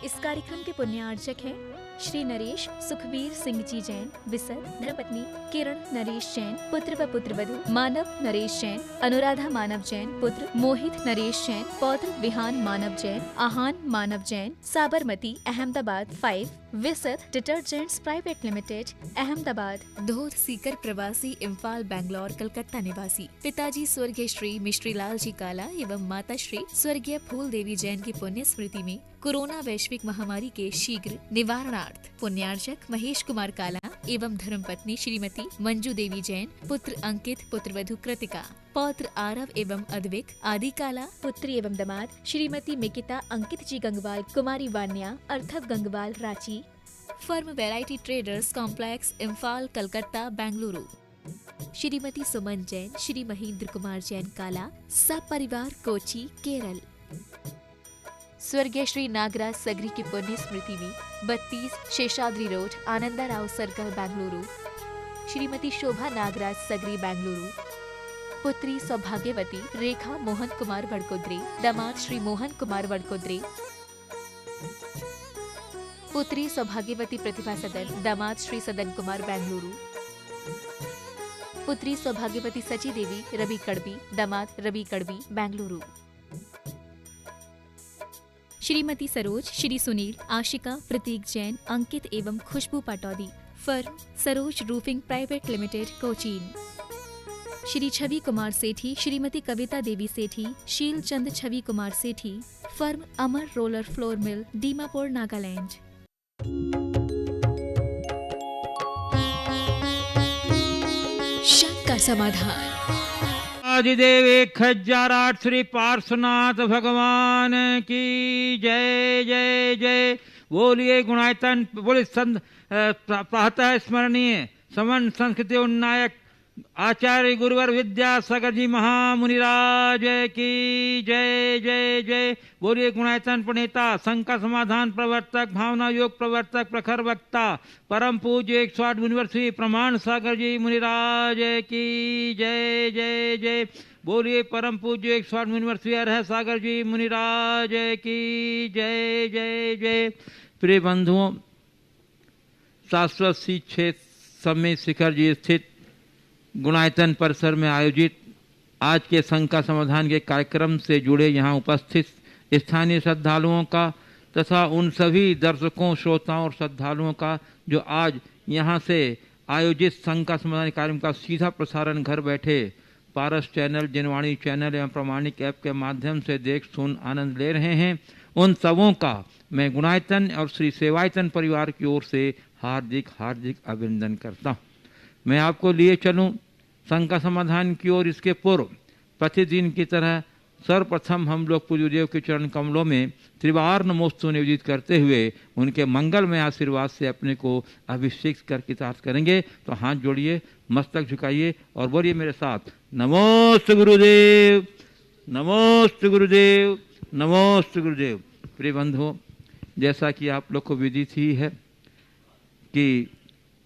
इस कार्यक्रम के पुण्यार्चक हैं श्री नरेश सुखबीर सिंह जी जैन विसर, धर्मपत्नी किरण नरेश जैन, पुत्र व पुत्रवधू मानव नरेश जैन, अनुराधा मानव जैन, पुत्र मोहित नरेश जैन, पौत्र विहान मानव जैन, आहान मानव Jain, Sabarmati Ahmedabad 5, Visar detergents private limited Ahmedabad, धोर सीकर प्रवासी इम्फाल बैंगलोर कलकत्ता निवासी, पिताजी स्वर्गीय श्री मिश्री लाल जी काला एवं माता श्री स्वर्गीय फूल देवी जैन की पुण्य स्मृति में कोरोना वैश्विक महामारी के शीघ्र निवारणार्थ पुण्यार्चक महेश कुमार काला एवं धर्मपत्नी श्रीमती मंजू देवी जैन, पुत्र अंकित, पुत्रवधू कृतिका, पौत्र आरव एवं अद्विक आदि काला, पुत्री एवं दामाद श्रीमती मिकिता अंकित जी गंगवाल, कुमारी वान्या अर्थव Gangwal Ranchi, firm variety traders complex Imphal Calcutta Bengaluru, Shrimati Suman Jain, Shri Mahendra Kumar Jain Kala, सब परिवार कोची केरल। स्वर्गीय श्री नागराज सगरी की पुण्य स्मृति में 32 शेषाद्री रोड आनंदा राव सर्कल बेंगलुरु, श्रीमती शोभा नागराज सगरी बेंगलुरु, पुत्री सौभाग्यवती रेखा मोहन कुमार वडकोद्रे, दामाद श्री मोहन कुमार वडकोद्रे, पुत्री सौभाग्यवती प्रतिभा सदन, दामाद श्री सदन कुमार बेंगलुरु, पुत्री सौभाग्यवती सची देवी रवि कड़बी, दामाद रवि कड़बी बेंगलुरु, श्रीमती सरोज, श्री सुनील, आशिका, प्रतीक जैन, अंकित एवं Khushboo Pataudi, firm Saroj roofing private limited Cochin, Shri Chhavi Kumar Sethi, Shrimati Kavita Devi Sethi, Sheel Chand Chhavi Kumar Sethi, firm Amar roller flour mill, Dimapur Nagaland. शंका समाधान। आदिदेव 1008 श्री पार्श्वनाथ भगवान की जय जय जय। बोलिए गुणायतन बोले संत प्रातः स्मरणीय समन संस्कृति उन्नायक आचार्य गुरुवर विद्यासागर जी महामुनिराज की जय जय जय। बोलिए गुणायतन प्रणेता शंका समाधान प्रवर्तक भावना योग प्रवर्तक प्रखर वक्ता परम पूज्य 108 मुनिवर श्री प्रमाण सागर जी मुनिराज की जय जय जय। बोलिए परम पूज्य 108 मुनिवर श्री अरह सागर जी मुनिराज की जय जय जय। प्रिय बंधुओं, शाश्वत सी क्षेत्र समय शिखर जी स्थित गुणायतन परिसर में आयोजित आज के शंका समाधान के कार्यक्रम से जुड़े यहाँ उपस्थित स्थानीय श्रद्धालुओं का तथा उन सभी दर्शकों श्रोताओं और श्रद्धालुओं का जो आज यहाँ से आयोजित शंका समाधान कार्यक्रम का सीधा प्रसारण घर बैठे पारस चैनल, जनवाणी चैनल एवं प्रमाणिक ऐप के माध्यम से देख सुन आनंद ले रहे हैं, उन सबों का मैं गुणायतन और श्री सेवायतन परिवार की ओर से हार्दिक हार्दिक अभिनंदन करता हूँ। मैं आपको लिए चलूं शंका समाधान की ओर। इसके पूर्व प्रतिदिन की तरह सर्वप्रथम हम लोग पूज्यदेव के चरण कमलों में त्रिवार नमोस्तु निवेदित करते हुए उनके मंगलमय आशीर्वाद से अपने को अभिषेक कर कृतार्थ करेंगे। तो हाथ जोड़िए, मस्तक झुकाइए और बोलिए मेरे साथ, नमोस्तु गुरुदेव, नमोस्तु गुरुदेव, नमोस्तु गुरुदेव। प्रिय बंधुओं, जैसा कि आप लोग को विदित ही है कि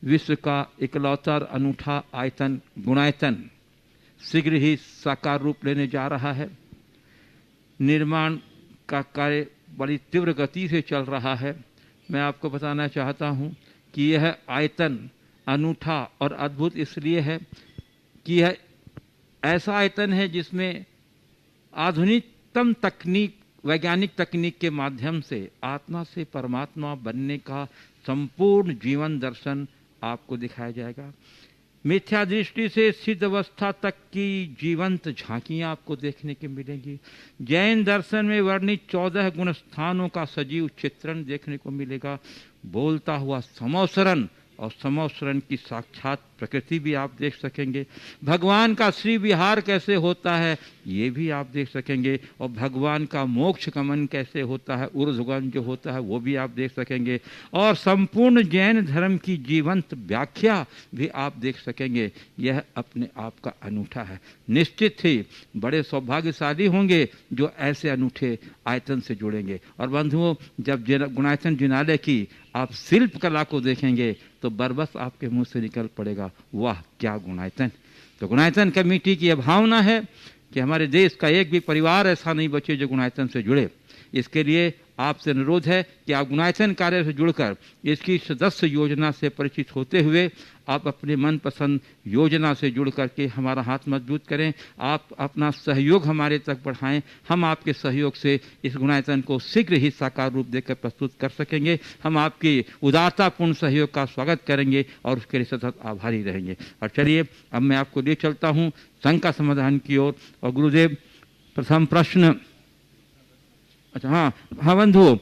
विश्व का इकलौता अनूठा आयतन गुणायतन शीघ्र ही साकार रूप लेने जा रहा है। निर्माण का कार्य बड़ी तीव्र गति से चल रहा है। मैं आपको बताना चाहता हूं कि यह आयतन अनूठा और अद्भुत इसलिए है कि यह ऐसा आयतन है जिसमें आधुनिकतम तकनीक, वैज्ञानिक तकनीक के माध्यम से आत्मा से परमात्मा बनने का संपूर्ण जीवन दर्शन आपको दिखाया जाएगा। मिथ्या दृष्टि से सिद्ध अवस्था तक की जीवंत झांकियां आपको देखने को मिलेंगी। जैन दर्शन में वर्णित 14 गुण स्थानों का सजीव चित्रण देखने को मिलेगा। बोलता हुआ समवसरण और समवसरण की साक्षात प्रकृति भी आप देख सकेंगे। भगवान का श्री विहार कैसे होता है ये भी आप देख सकेंगे और भगवान का मोक्ष गमन कैसे होता है, ऊर्ध्वगमन जो होता है वो भी आप देख सकेंगे और संपूर्ण जैन धर्म की जीवंत व्याख्या भी आप देख सकेंगे। यह अपने आप का अनूठा है। निश्चित ही बड़े सौभाग्यशाली होंगे जो ऐसे अनूठे आयतन से जुड़ेंगे। और बंधुओं, जब गुणायतन जिनालय की आप शिल्प कला को देखेंगे तो बरबस आपके मुंह से निकल पड़ेगा, वाह क्या गुणायतन। तो गुणायतन कमेटी की यह भावना है कि हमारे देश का एक भी परिवार ऐसा नहीं बचे जो गुणायतन से जुड़े। इसके लिए आपसे अनुरोध है कि आप गुणायतन कार्य से जुड़कर इसकी सदस्य योजना से परिचित होते हुए आप अपने मनपसंद योजना से जुड़ करके हमारा हाथ मजबूत करें। आप अपना सहयोग हमारे तक बढ़ाएं। हम आपके सहयोग से इस गुणायतन को शीघ्र ही साकार रूप देकर प्रस्तुत कर सकेंगे। हम आपके उदारतापूर्ण सहयोग का स्वागत करेंगे और उसके लिए सतत आभारी रहेंगे। और चलिए अब मैं आपको ले चलता हूँ शंका समाधान की ओर। और गुरुदेव प्रथम प्रश्न, अच्छा हाँ बंधु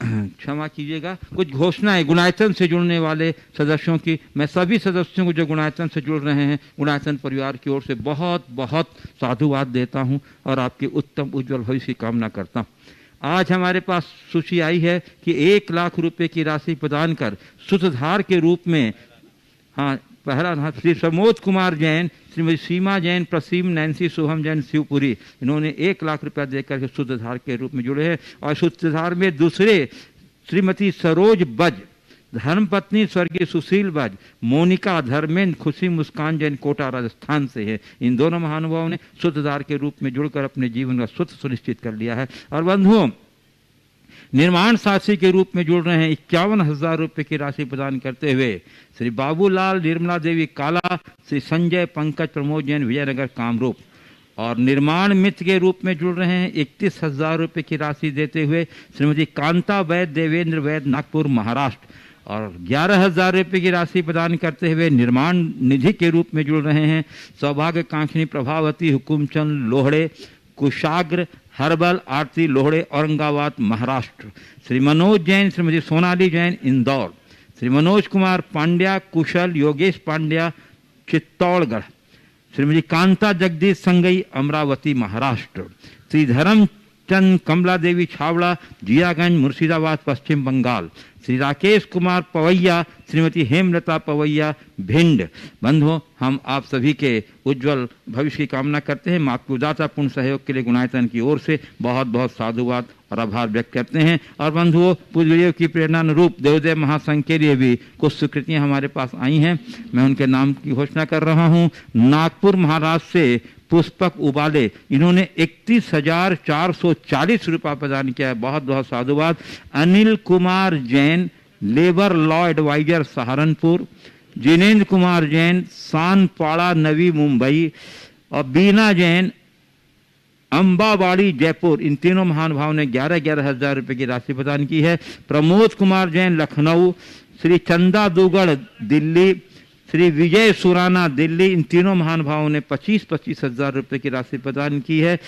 क्षमा कीजिएगा, कुछ घोषणाएं गुणायतन से जुड़ने वाले सदस्यों की। मैं सभी सदस्यों को जो गुणायतन से जुड़ रहे हैं गुणायतन परिवार की ओर से बहुत बहुत साधुवाद देता हूं और आपके उत्तम उज्जवल भविष्य की कामना करता हूं। आज हमारे पास सूची आई है कि 1 लाख रुपए की राशि प्रदान कर सूत्रधार के रूप में, हाँ पहला श्री प्रमोद कुमार जैन, श्रीमती सीमा जैन, प्रसीम नैन्सी, शुभम जैन, शिवपुरी, इन्होंने 1 लाख रुपया देकर के सूत्रधार के रूप में जुड़े हैं। और सूत्रधार में दूसरे श्रीमती सरोज बज, धर्मपत्नी स्वर्गीय सुशील बज, मोनिका धर्मेंद्र, खुशी मुस्कान जैन कोटा राजस्थान से है। इन दोनों महानुभावों ने सूत्रधार के रूप में जुड़कर अपने जीवन का सूत्र सुनिश्चित कर लिया है। और बंधुओं निर्माण साथी के रूप में जुड़ रहे हैं 51,000 रुपये की राशि प्रदान करते हुए श्री बाबूलाल, निर्मला देवी काला, श्री संजय, पंकज, प्रमोद जैन, विजयनगर कामरूप। और निर्माण मित्र के रूप में जुड़ रहे हैं 31,000 रुपये की राशि देते हुए श्रीमती कांता वैद, देवेंद्र वैद, नागपुर महाराष्ट्र। और 11,000 रुपये की राशि प्रदान करते हुए निर्माण निधि के रूप में जुड़ रहे हैं सौभाग्य कांक्षिणी प्रभावती, हुकुमचंद लोहड़े, कुशाग्र, हर्बल, आरती लोहड़े, औरंगाबाद महाराष्ट्र। श्री मनोज जैन, श्रीमती सोनाली जैन, इंदौर। श्री मनोज कुमार पांड्या, कुशल, योगेश पांड्या, चित्तौड़गढ़। श्रीमती कांता जगदीश संगई, अमरावती महाराष्ट्र। श्री धर्मचंद कमला देवी छावड़ा, जियागंज, मुर्शिदाबाद पश्चिम बंगाल। श्री राकेश कुमार पवैया, श्रीमती हेमलता पवैया, भिंड। बंधुओं हम आप सभी के उज्जवल भविष्य की कामना करते हैं। आपके उदारतापूर्ण सहयोग के लिए गुणायतन की ओर से बहुत बहुत साधुवाद और आभार व्यक्त करते हैं। और बंधुओं पूज्य की प्रेरणा अनुरूप देवोदय महासंघ के लिए भी कुछ स्वीकृतियां हमारे पास आई हैं। मैं उनके नाम की घोषणा कर रहा हूं। नागपुर महाराष्ट्र से पुष्पक उबाले, इन्होंने 31,440 रुपया प्रदान किया है, बहुत बहुत साधुवाद। Anil Kumar Jain, labour law adviser Saharanpur. Jinendra Kumar Jain, Sanpada Navi Mumbai. और बीना जैन, अम्बावाड़ी जयपुर। इन तीनों महानुभावों ने 11,000 रुपये की राशि प्रदान की है। प्रमोद कुमार जैन लखनऊ, श्री चंदा दुगड़ दिल्ली, श्री विजय सुराना दिल्ली। इन तीनों महानुभावों ने 25,000 रुपये की राशि प्रदान की है।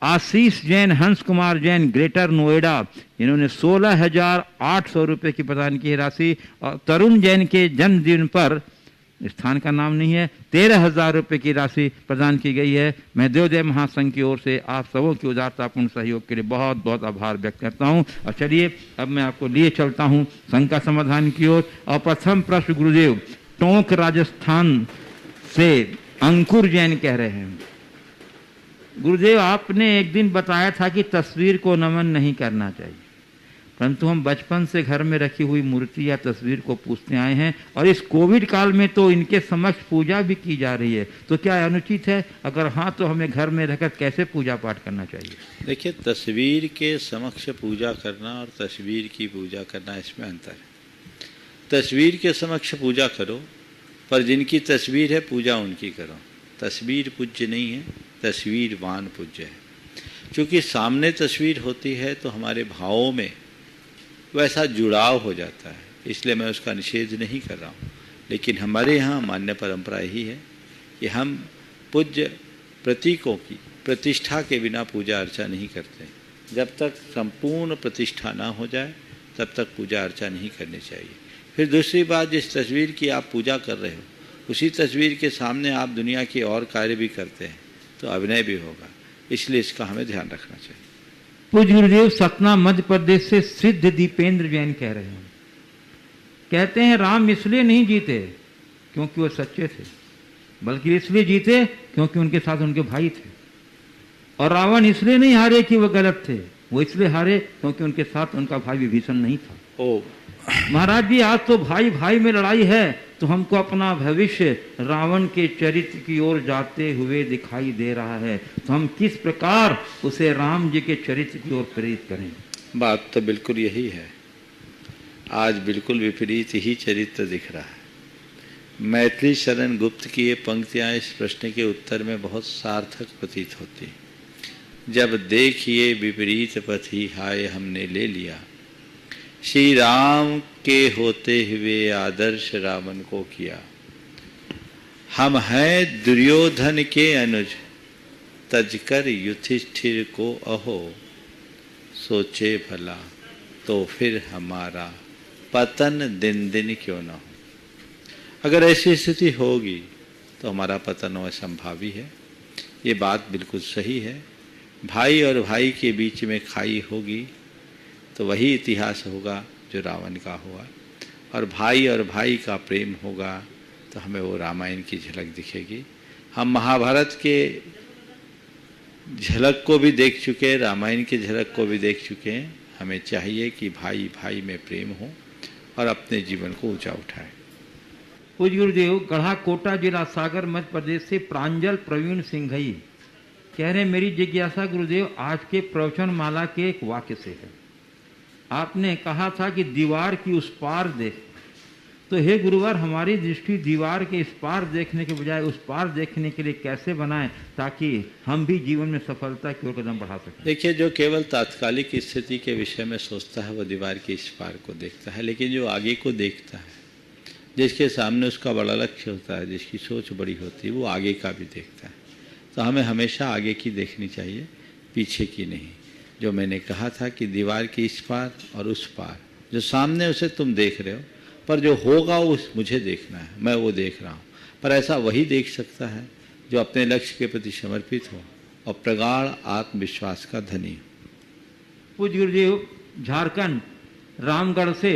आशीष जैन, हंस कुमार जैन, ग्रेटर नोएडा, इन्होंने 16,800 रुपये की प्रदान की है राशि। और तरुण जैन के जन्मदिन पर, स्थान का नाम नहीं है, 13,000 रुपये की राशि प्रदान की गई है। मैं देवोदय महासंघ की ओर से आप सबों की उदारतापूर्ण सहयोग के लिए बहुत बहुत आभार व्यक्त करता हूं। और चलिए अब मैं आपको लिए चलता हूं शंका समाधान की ओर। और प्रथम प्रश्न गुरुदेव टोंक राजस्थान से अंकुर जैन कह रहे हैं, गुरुदेव आपने एक दिन बताया था कि तस्वीर को नमन नहीं करना चाहिए, परंतु हम बचपन से घर में रखी हुई मूर्ति या तस्वीर को पूछते आए हैं और इस कोविड काल में तो इनके समक्ष पूजा भी की जा रही है, तो क्या अनुचित है? अगर हाँ तो हमें घर में रहकर कैसे पूजा पाठ करना चाहिए? देखिए, तस्वीर के समक्ष पूजा करना और तस्वीर की पूजा करना, इसमें अंतर है। तस्वीर के समक्ष पूजा करो, पर जिनकी तस्वीर है पूजा उनकी करो। तस्वीर पूज्य नहीं है, तस्वीरवान पूज्य है। क्योंकि सामने तस्वीर होती है तो हमारे भावों में वैसा जुड़ाव हो जाता है, इसलिए मैं उसका निषेध नहीं कर रहा हूँ। लेकिन हमारे यहाँ मान्य परंपरा यही है कि हम पूज्य प्रतीकों की प्रतिष्ठा के बिना पूजा अर्चा नहीं करते। जब तक संपूर्ण प्रतिष्ठा ना हो जाए तब तक पूजा अर्चा नहीं करनी चाहिए। फिर दूसरी बात, जिस तस्वीर की आप पूजा कर रहे हो उसी तस्वीर के सामने आप दुनिया के और कार्य भी करते हैं तो अभिनय भी होगा, इसलिए इसका हमें ध्यान रखना चाहिए। पूज्य गुरुदेव सतना मध्य प्रदेश से सिद्ध दीपेंद्र जैन कह रहे हैं, कहते हैं राम इसलिए नहीं जीते क्योंकि वो सच्चे थे, बल्कि इसलिए जीते क्योंकि उनके साथ उनके भाई थे। और रावण इसलिए नहीं हारे कि वो गलत थे, वो इसलिए हारे क्योंकि उनके साथ उनका भाई विभीषण नहीं था। ओ महाराज जी, आज तो भाई भाई में लड़ाई है तो हमको अपना भविष्य रावण के चरित्र की ओर जाते हुए दिखाई दे रहा है। तो हम किस प्रकार उसे राम जी के चरित्र की ओर प्रेरित करें? बात तो बिल्कुल यही है। आज बिल्कुल विपरीत ही चरित्र दिख रहा है। मैथिली शरण गुप्त की ये पंक्तियाँ इस प्रश्न के उत्तर में बहुत सार्थक प्रतीत होती। जब देखिए विपरीत पथ ही हाय हमने ले लिया, श्री राम के होते हुए आदर्श रावण को किया। हम हैं दुर्योधन के अनुज, तजकर युधिष्ठिर को अहो, सोचे भला तो फिर हमारा पतन दिन दिन क्यों न हो। अगर ऐसी स्थिति होगी तो हमारा पतन असंभावी है। ये बात बिल्कुल सही है। भाई और भाई के बीच में खाई होगी तो वही इतिहास होगा जो रावण का हुआ, और भाई और भाई का प्रेम होगा तो हमें वो रामायण की झलक दिखेगी। हम महाभारत के झलक को भी देख चुके हैं, रामायण की झलक को भी देख चुके हैं। हमें चाहिए कि भाई भाई में प्रेम हो और अपने जीवन को ऊंचा उठाए। पूज्य गुरुदेव, गढ़ा कोटा जिला सागर मध्य प्रदेश से प्रांजल प्रवीण सिंघई कह रहे हैं, मेरी जिज्ञासा गुरुदेव आज के प्रवचन माला के एक वाक्य से है। आपने कहा था कि दीवार की उस पार देख, तो हे गुरुवर, हमारी दृष्टि दीवार के इस पार देखने के बजाय उस पार देखने के लिए कैसे बनाएं ताकि हम भी जीवन में सफलता की ओर कदम बढ़ा सकें? देखिए, जो केवल तात्कालिक स्थिति के विषय में सोचता है वो दीवार के इस पार को देखता है, लेकिन जो आगे को देखता है, जिसके सामने उसका बड़ा लक्ष्य होता है, जिसकी सोच बड़ी होती है, वो आगे का भी देखता है। तो हमें हमेशा आगे की देखनी चाहिए, पीछे की नहीं। जो मैंने कहा था कि दीवार के इस पार और उस पार, जो सामने उसे तुम देख रहे हो, पर जो होगा उस मुझे देखना है, मैं वो देख रहा हूँ। पर ऐसा वही देख सकता है जो अपने लक्ष्य के प्रति समर्पित हो और प्रगाढ़ आत्मविश्वास का धनी हो। पूज्य गुरुदेव, झारखंड रामगढ़ से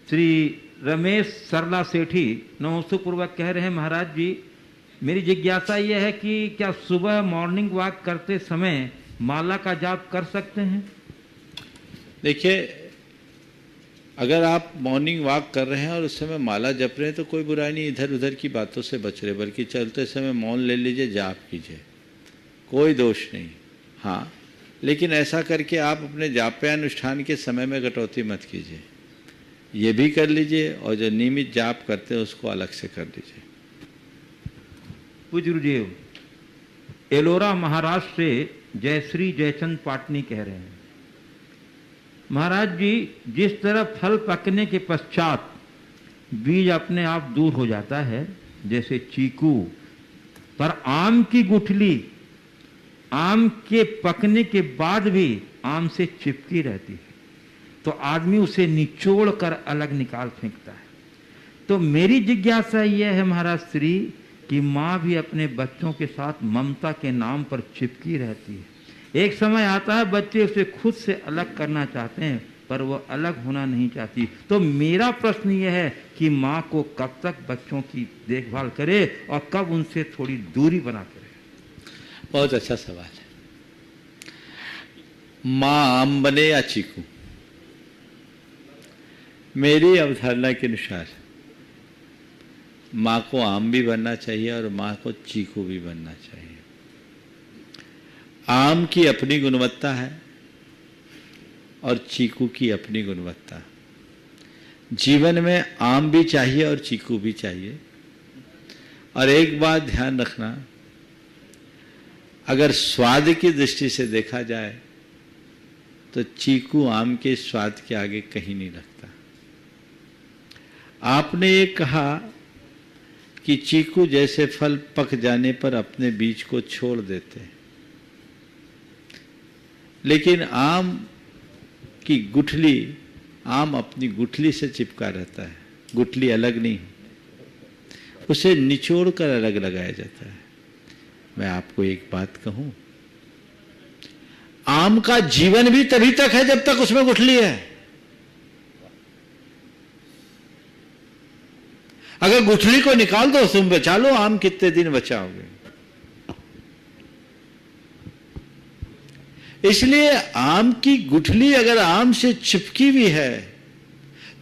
श्री रमेश सरला सेठी नमोस्तुपूर्वक कह रहे हैं, महाराज जी, मेरी जिज्ञासा यह है कि क्या सुबह मॉर्निंग वॉक करते समय माला का जाप कर सकते हैं? देखिए, अगर आप मॉर्निंग वॉक कर रहे हैं और उस समय माला जप रहे हैं तो कोई बुराई नहीं, इधर उधर की बातों से बच रहे, बल्कि चलते समय मौन ले लीजिए, जाप कीजिए, कोई दोष नहीं। हाँ, लेकिन ऐसा करके आप अपने जाप्यानुष्ठान के समय में कटौती मत कीजिए। ये भी कर लीजिए और जो नियमित जाप करते हैं उसको अलग से कर लीजिए। पूज्य गुरुदेव, एलोरा महाराष्ट्र से जयश्री जयचंद पाटनी कह रहे हैं, महाराज जी, जिस तरह फल पकने के पश्चात बीज अपने आप दूर हो जाता है, जैसे चीकू, पर आम की गुठली आम के पकने के बाद भी आम से चिपकी रहती है, तो आदमी उसे निचोड़ कर अलग निकाल फेंकता है। तो मेरी जिज्ञासा यह है महाराज श्री कि माँ भी अपने बच्चों के साथ ममता के नाम पर चिपकी रहती है। एक समय आता है बच्चे उसे खुद से अलग करना चाहते हैं, पर वो अलग होना नहीं चाहती। तो मेरा प्रश्न यह है कि माँ को कब तक बच्चों की देखभाल करे और कब उनसे थोड़ी दूरी बना के रहे? बहुत अच्छा सवाल है। माँ आम बने या चीकू? मेरी अवधारणा के अनुसार माँ को आम भी बनना चाहिए और माँ को चीकू भी बनना चाहिए। आम की अपनी गुणवत्ता है और चीकू की अपनी गुणवत्ता। जीवन में आम भी चाहिए और चीकू भी चाहिए। और एक बात ध्यान रखना, अगर स्वाद की दृष्टि से देखा जाए तो चीकू आम के स्वाद के आगे कहीं नहीं लगता। आपने ये कहा कि चीकू जैसे फल पक जाने पर अपने बीज को छोड़ देते हैं, लेकिन आम की गुठली, आम अपनी गुठली से चिपका रहता है, गुठली अलग नहीं, उसे निचोड़ कर अलग लगाया जाता है। मैं आपको एक बात कहूं, आम का जीवन भी तभी तक है जब तक उसमें गुठली है। अगर गुठली को निकाल दो, तुम बचा लो, आम कितने दिन बचाओगे? इसलिए आम की गुठली अगर आम से चिपकी भी है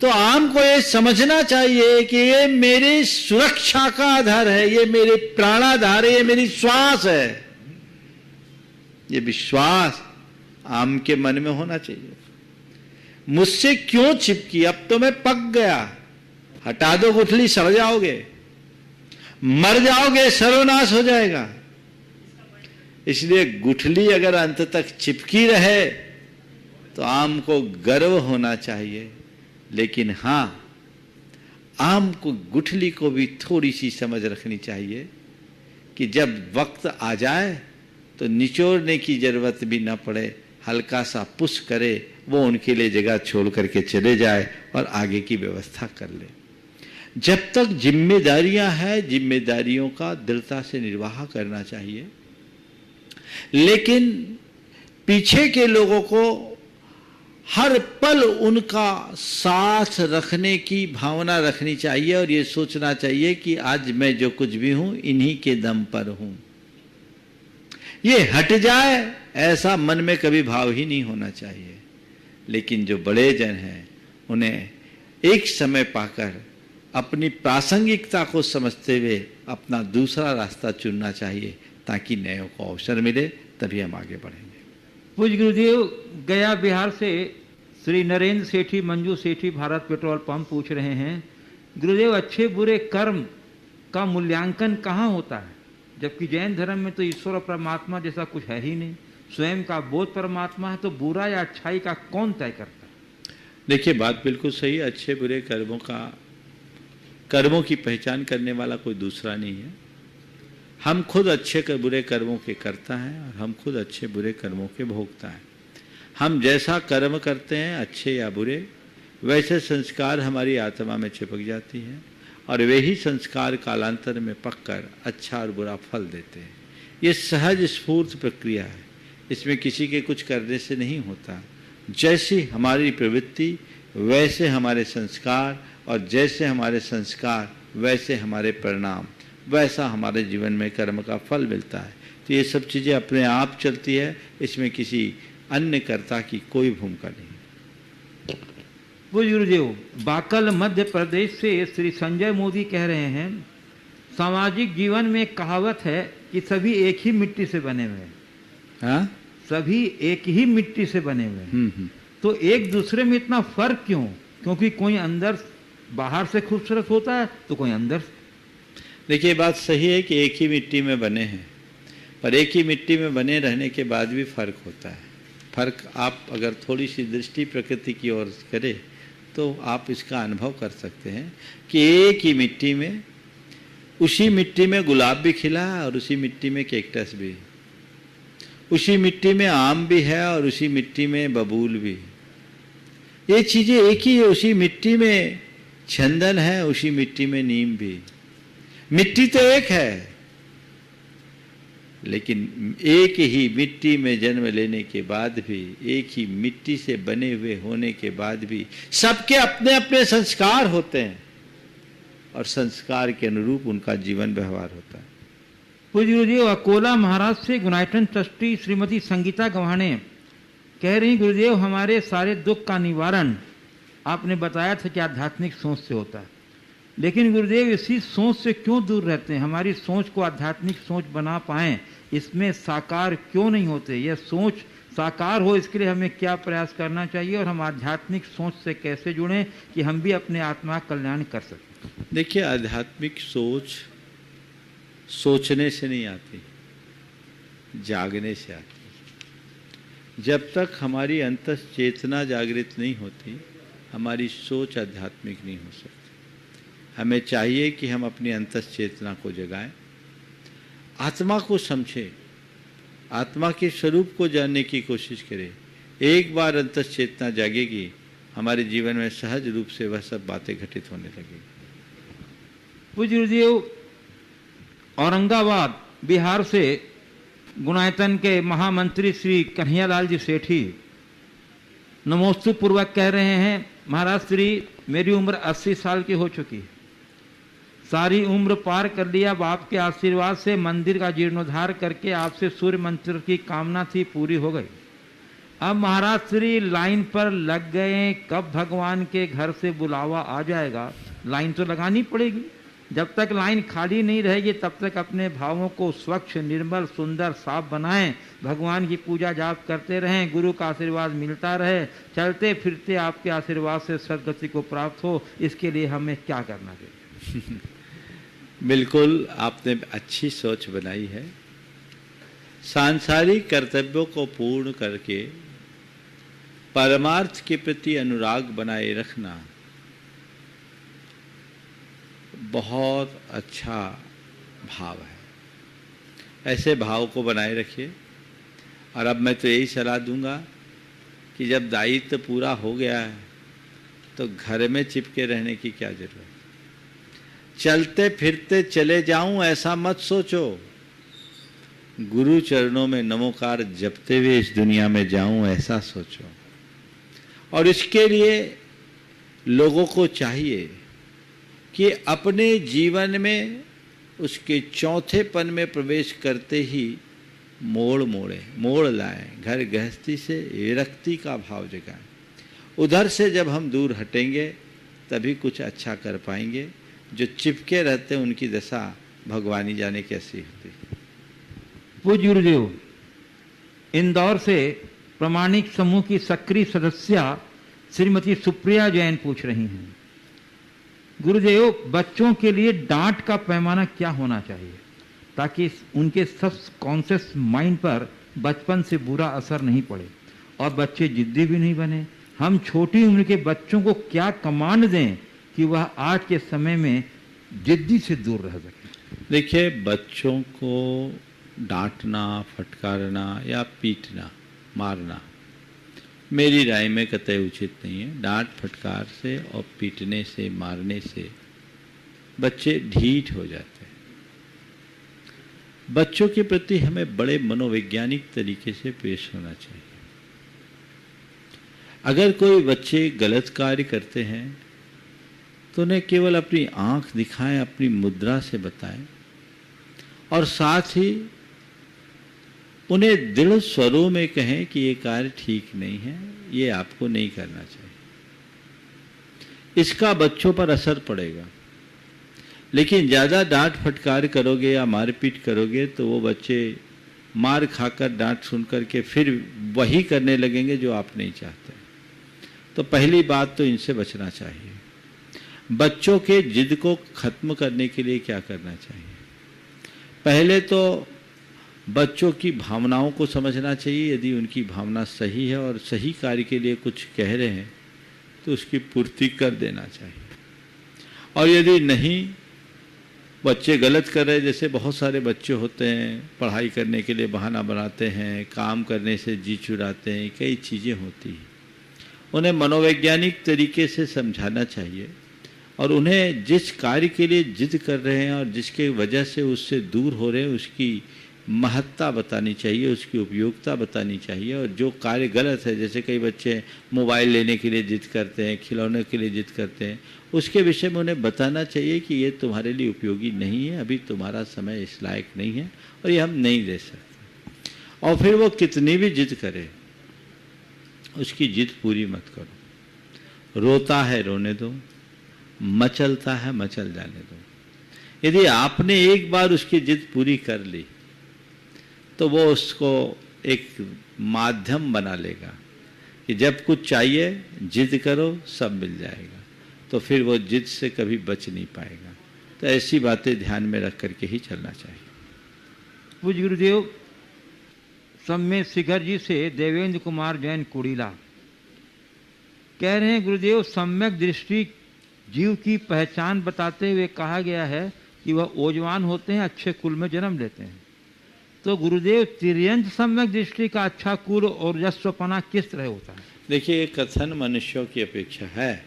तो आम को ये समझना चाहिए कि ये मेरी सुरक्षा का आधार है, ये मेरे प्राणाधार है, ये मेरी श्वास है। ये विश्वास आम के मन में होना चाहिए। मुझसे क्यों चिपकी, अब तो मैं पक गया, हटा दो गुठली, सड़ जाओगे, मर जाओगे, सर्वनाश हो जाएगा। इसलिए गुठली अगर अंत तक चिपकी रहे तो आम को गर्व होना चाहिए, लेकिन हां, आम को, गुठली को भी थोड़ी सी समझ रखनी चाहिए कि जब वक्त आ जाए तो निचोड़ने की जरूरत भी ना पड़े, हल्का सा पुश करे, वो उनके लिए जगह छोड़ करके चले जाए और आगे की व्यवस्था कर ले। जब तक जिम्मेदारियां हैं, जिम्मेदारियों का दृढ़ता से निर्वाह करना चाहिए, लेकिन पीछे के लोगों को हर पल उनका साथ रखने की भावना रखनी चाहिए और ये सोचना चाहिए कि आज मैं जो कुछ भी हूं इन्हीं के दम पर हूं। ये हट जाए ऐसा मन में कभी भाव ही नहीं होना चाहिए। लेकिन जो बड़े जन हैं उन्हें एक समय पाकर अपनी प्रासंगिकता को समझते हुए अपना दूसरा रास्ता चुनना चाहिए, ताकि नयों को अवसर मिले, तभी हम आगे बढ़ेंगे। पूज्य गुरुदेव, गया बिहार से श्री नरेंद्र सेठी, मंजू सेठी, भारत पेट्रोल पंप पूछ रहे हैं, गुरुदेव अच्छे बुरे कर्म का मूल्यांकन कहाँ होता है, जबकि जैन धर्म में तो ईश्वर और परमात्मा जैसा कुछ है ही नहीं, स्वयं का बोध परमात्मा है, तो बुरा या अच्छाई का कौन तय करता है? देखिए, बात बिल्कुल सही। अच्छे बुरे कर्मों की पहचान करने वाला कोई दूसरा नहीं है। हम खुद अच्छे बुरे कर्मों के करता हैं और हम खुद अच्छे बुरे कर्मों के भोगता हैं। हम जैसा कर्म करते हैं, अच्छे या बुरे, वैसे संस्कार हमारी आत्मा में चिपक जाती हैं और वही संस्कार कालांतर में पककर अच्छा और बुरा फल देते हैं। ये सहज स्फूर्त प्रक्रिया है, इसमें किसी के कुछ करने से नहीं होता। जैसी हमारी प्रवृत्ति वैसे हमारे संस्कार, और जैसे हमारे संस्कार वैसे हमारे परिणाम, वैसा हमारे जीवन में कर्म का फल मिलता है। तो ये सब चीज़ें अपने आप चलती है, इसमें किसी अन्य कर्ता की कोई भूमिका नहीं। पूज्य गुरुदेव, बाकल मध्य प्रदेश से श्री संजय मोदी कह रहे हैं, सामाजिक जीवन में कहावत है कि सभी एक ही मिट्टी से बने हुए हैं। हाँ, सभी एक ही मिट्टी से बने हुए हैं, तो एक दूसरे में इतना फर्क क्यों? क्योंकि कोई अंदर बाहर से खूबसूरत होता है तो कोई अंदर। देखिए, बात सही है कि एक ही मिट्टी में बने हैं, पर एक ही मिट्टी में बने रहने के बाद भी फर्क होता है। फर्क आप अगर थोड़ी सी दृष्टि प्रकृति की ओर करें तो आप इसका अनुभव कर सकते हैं कि एक ही मिट्टी में, उसी मिट्टी में गुलाब भी खिला है और उसी मिट्टी में कैक्टस भी, उसी मिट्टी में आम भी है और उसी मिट्टी में बबूल भी। ये चीजें एक ही है। उसी मिट्टी में चंदन है, उसी मिट्टी में नीम भी। मिट्टी तो एक है, लेकिन एक ही मिट्टी में जन्म लेने के बाद भी, एक ही मिट्टी से बने हुए होने के बाद भी सबके अपने अपने संस्कार होते हैं और संस्कार के अनुरूप उनका जीवन व्यवहार होता है। पूज्य गुरुदेव, अकोला महाराष्ट्र से गुनाइटन ट्रस्टी श्रीमती संगीता गव्हाणे कह रही, गुरुदेव हमारे सारे दुख का निवारण आपने बताया था कि आध्यात्मिक सोच से होता है, लेकिन गुरुदेव इसी सोच से क्यों दूर रहते हैं? हमारी सोच को आध्यात्मिक सोच बना पाएं, इसमें साकार क्यों नहीं होते? यह सोच साकार हो, इसके लिए हमें क्या प्रयास करना चाहिए और हम आध्यात्मिक सोच से कैसे जुड़ें कि हम भी अपने आत्मा कल्याण कर सकें? देखिए, आध्यात्मिक सोच सोचने से नहीं आती, जागने से आती। जब तक हमारी अंतस चेतना जागृत नहीं होती, हमारी सोच आध्यात्मिक नहीं हो सकती। हमें चाहिए कि हम अपनी अंतस चेतना को जगाएं, आत्मा को समझें, आत्मा के स्वरूप को जानने की कोशिश करें। एक बार अंतस चेतना जागेगी, हमारे जीवन में सहज रूप से वह सब बातें घटित होने लगेगी। पूज्य गुरुदेव, औरंगाबाद बिहार से गुणायतन के महामंत्री श्री कन्हैयालाल जी सेठी नमोस्तु पूर्वक कह रहे हैं, महाराज श्री, मेरी उम्र 80 साल की हो चुकी है, सारी उम्र पार कर लिया। अब आपके आशीर्वाद से मंदिर का जीर्णोद्धार करके आपसे सूर्य मंत्र की कामना थी, पूरी हो गई। अब महाराज श्री लाइन पर लग गए, कब भगवान के घर से बुलावा आ जाएगा? लाइन तो लगानी पड़ेगी। जब तक लाइन खाली नहीं रहेगी तब तक अपने भावों को स्वच्छ, निर्मल, सुंदर, साफ बनाएं। भगवान की पूजा जाप करते रहें, गुरु का आशीर्वाद मिलता रहे, चलते फिरते आपके आशीर्वाद से सदगति को प्राप्त हो। इसके लिए हमें क्या करना चाहिए? बिल्कुल आपने अच्छी सोच बनाई है। सांसारिक कर्तव्यों को पूर्ण करके परमार्थ के प्रति अनुराग बनाए रखना बहुत अच्छा भाव है। ऐसे भाव को बनाए रखिए। और अब मैं तो यही सलाह दूंगा कि जब दायित्व पूरा हो गया है तो घर में चिपके रहने की क्या जरूरत। चलते फिरते चले जाऊं ऐसा मत सोचो। गुरु चरणों में नमोकार जपते हुए इस दुनिया में जाऊं ऐसा सोचो। और इसके लिए लोगों को चाहिए कि अपने जीवन में उसके चौथेपन में प्रवेश करते ही मोड़ लाएं, घर गृहस्थी से विरक्ति का भाव जगाएं। उधर से जब हम दूर हटेंगे तभी कुछ अच्छा कर पाएंगे। जो चिपके रहते हैं उनकी दशा भगवानी जाने कैसी होती। पूज्य गुरुदेव, इंदौर से प्रामाणिक समूह की सक्रिय सदस्या श्रीमती सुप्रिया जैन पूछ रही हैं, गुरुदेव बच्चों के लिए डांट का पैमाना क्या होना चाहिए ताकि उनके सबकॉन्शियस माइंड पर बचपन से बुरा असर नहीं पड़े और बच्चे जिद्दी भी नहीं बने? हम छोटी उम्र के बच्चों को क्या कमांड दें कि वह आज के समय में जिद्दी से दूर रह सके? देखिए, बच्चों को डांटना, फटकारना या पीटना, मारना मेरी राय में कतई उचित नहीं है। डांट फटकार से और पीटने से, मारने से बच्चे ढीठ हो जाते हैं। बच्चों के प्रति हमें बड़े मनोवैज्ञानिक तरीके से पेश होना चाहिए। अगर कोई बच्चे गलत कार्य करते हैं तो उन्हें केवल अपनी आंख दिखाएं, अपनी मुद्रा से बताएं और साथ ही उन्हें दृढ़ स्वरों में कहें कि ये कार्य ठीक नहीं है, ये आपको नहीं करना चाहिए। इसका बच्चों पर असर पड़ेगा। लेकिन ज़्यादा डांट फटकार करोगे या मारपीट करोगे तो वो बच्चे मार खाकर, डांट सुनकर के फिर वही करने लगेंगे जो आप नहीं चाहते। तो पहली बात तो इनसे बचना चाहिए। बच्चों के जिद को खत्म करने के लिए क्या करना चाहिए? पहले तो बच्चों की भावनाओं को समझना चाहिए। यदि उनकी भावना सही है और सही कार्य के लिए कुछ कह रहे हैं तो उसकी पूर्ति कर देना चाहिए। और यदि नहीं, बच्चे गलत कर रहे, जैसे बहुत सारे बच्चे होते हैं पढ़ाई करने के लिए बहाना बनाते हैं, काम करने से जी चुराते हैं, कई चीज़ें होती हैं। उन्हें मनोवैज्ञानिक तरीके से समझाना चाहिए और उन्हें जिस कार्य के लिए जिद कर रहे हैं और जिसके वजह से उससे दूर हो रहे हैं उसकी महत्ता बतानी चाहिए, उसकी उपयोगिता बतानी चाहिए। और जो कार्य गलत है, जैसे कई बच्चे मोबाइल लेने के लिए जिद करते हैं, खिलौने के लिए जिद करते हैं, उसके विषय में उन्हें बताना चाहिए कि ये तुम्हारे लिए उपयोगी नहीं है, अभी तुम्हारा समय इस लायक नहीं है और ये हम नहीं दे सकते। और फिर वो कितनी भी जिद करे उसकी जिद पूरी मत करो। रोता है रोने दो, मचलता है मचल जाने दो। यदि आपने एक बार उसकी जिद पूरी कर ली तो वो उसको एक माध्यम बना लेगा कि जब कुछ चाहिए जिद करो, सब मिल जाएगा। तो फिर वो जिद से कभी बच नहीं पाएगा। तो ऐसी बातें ध्यान में रख करके ही चलना चाहिए। पूज्य गुरुदेव, सम्मेद शिखर जी से देवेंद्र कुमार जैन कुड़ीला कह रहे हैं, गुरुदेव सम्यक दृष्टि जीव की पहचान बताते हुए कहा गया है कि वह ओजवान होते हैं, अच्छे कुल में जन्म लेते हैं। तो गुरुदेव, तिर्यंत सम्यक दृष्टि का अच्छा कुल और यशस्वपना किस तरह होता है? देखिए, ये कथन मनुष्यों की अपेक्षा है।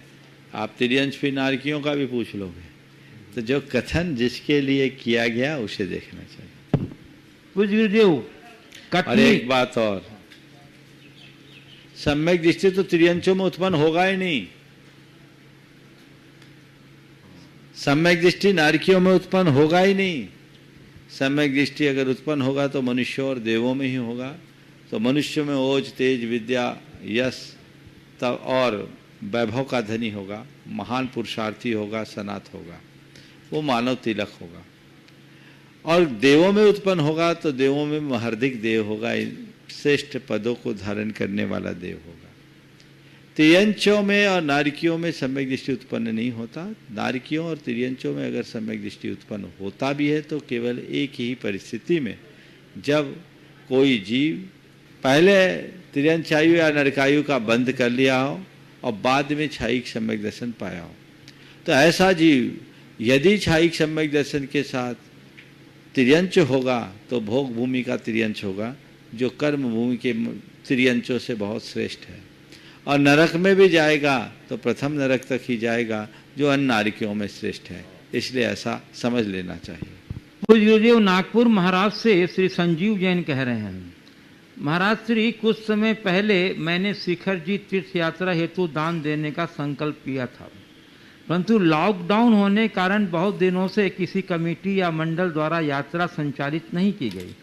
आप तिर्यंश फिर नारकियों का भी पूछ लोगे तो जो कथन जिसके लिए किया गया उसे देखना चाहिए। पूज्य गुरुदेव, और एक बात और, सम्यक दृष्टि तो तिर्यंचों में उत्पन्न होगा ही नहीं। सम्यक दृष्टि नारकियों में उत्पन्न होगा ही नहीं। सम्यक दृष्टि अगर उत्पन्न होगा तो मनुष्यों और देवों में ही होगा। तो मनुष्य में ओज, तेज, विद्या, यश तब और वैभव का धनी होगा, महान पुरुषार्थी होगा, सनात होगा, वो मानव तिलक होगा। और देवों में उत्पन्न होगा तो देवों में महार्दिक देव होगा, श्रेष्ठ पदों को धारण करने वाला देव होगा। तिर्यंचों में और नारकियों में सम्यक दृष्टि उत्पन्न नहीं होता। नारकियों और तिर्यंचों में अगर सम्यक दृष्टि उत्पन्न होता भी है तो केवल एक ही परिस्थिति में, जब कोई जीव पहले तिर्यंचायु या नरकायु का बंध कर लिया हो और बाद में छायिक सम्यक दर्शन पाया हो। तो ऐसा जीव यदि छायिक सम्यक दर्शन के साथ तिर्यंच होगा तो भोग भूमि का तिर्यंच होगा, जो कर्म भूमि के तिर्यंचों से बहुत श्रेष्ठ है। और नरक में भी जाएगा तो प्रथम नरक तक ही जाएगा, जो अन्य नारकियों में श्रेष्ठ है। इसलिए ऐसा समझ लेना चाहिए। पूज्य गुरुदेव, नागपुर महाराज से श्री संजीव जैन कह रहे हैं, महाराज श्री, कुछ समय पहले मैंने शिखर जी तीर्थ यात्रा हेतु दान देने का संकल्प किया था, परंतु लॉकडाउन होने कारण बहुत दिनों से किसी कमेटी या मंडल द्वारा यात्रा संचालित नहीं की गई।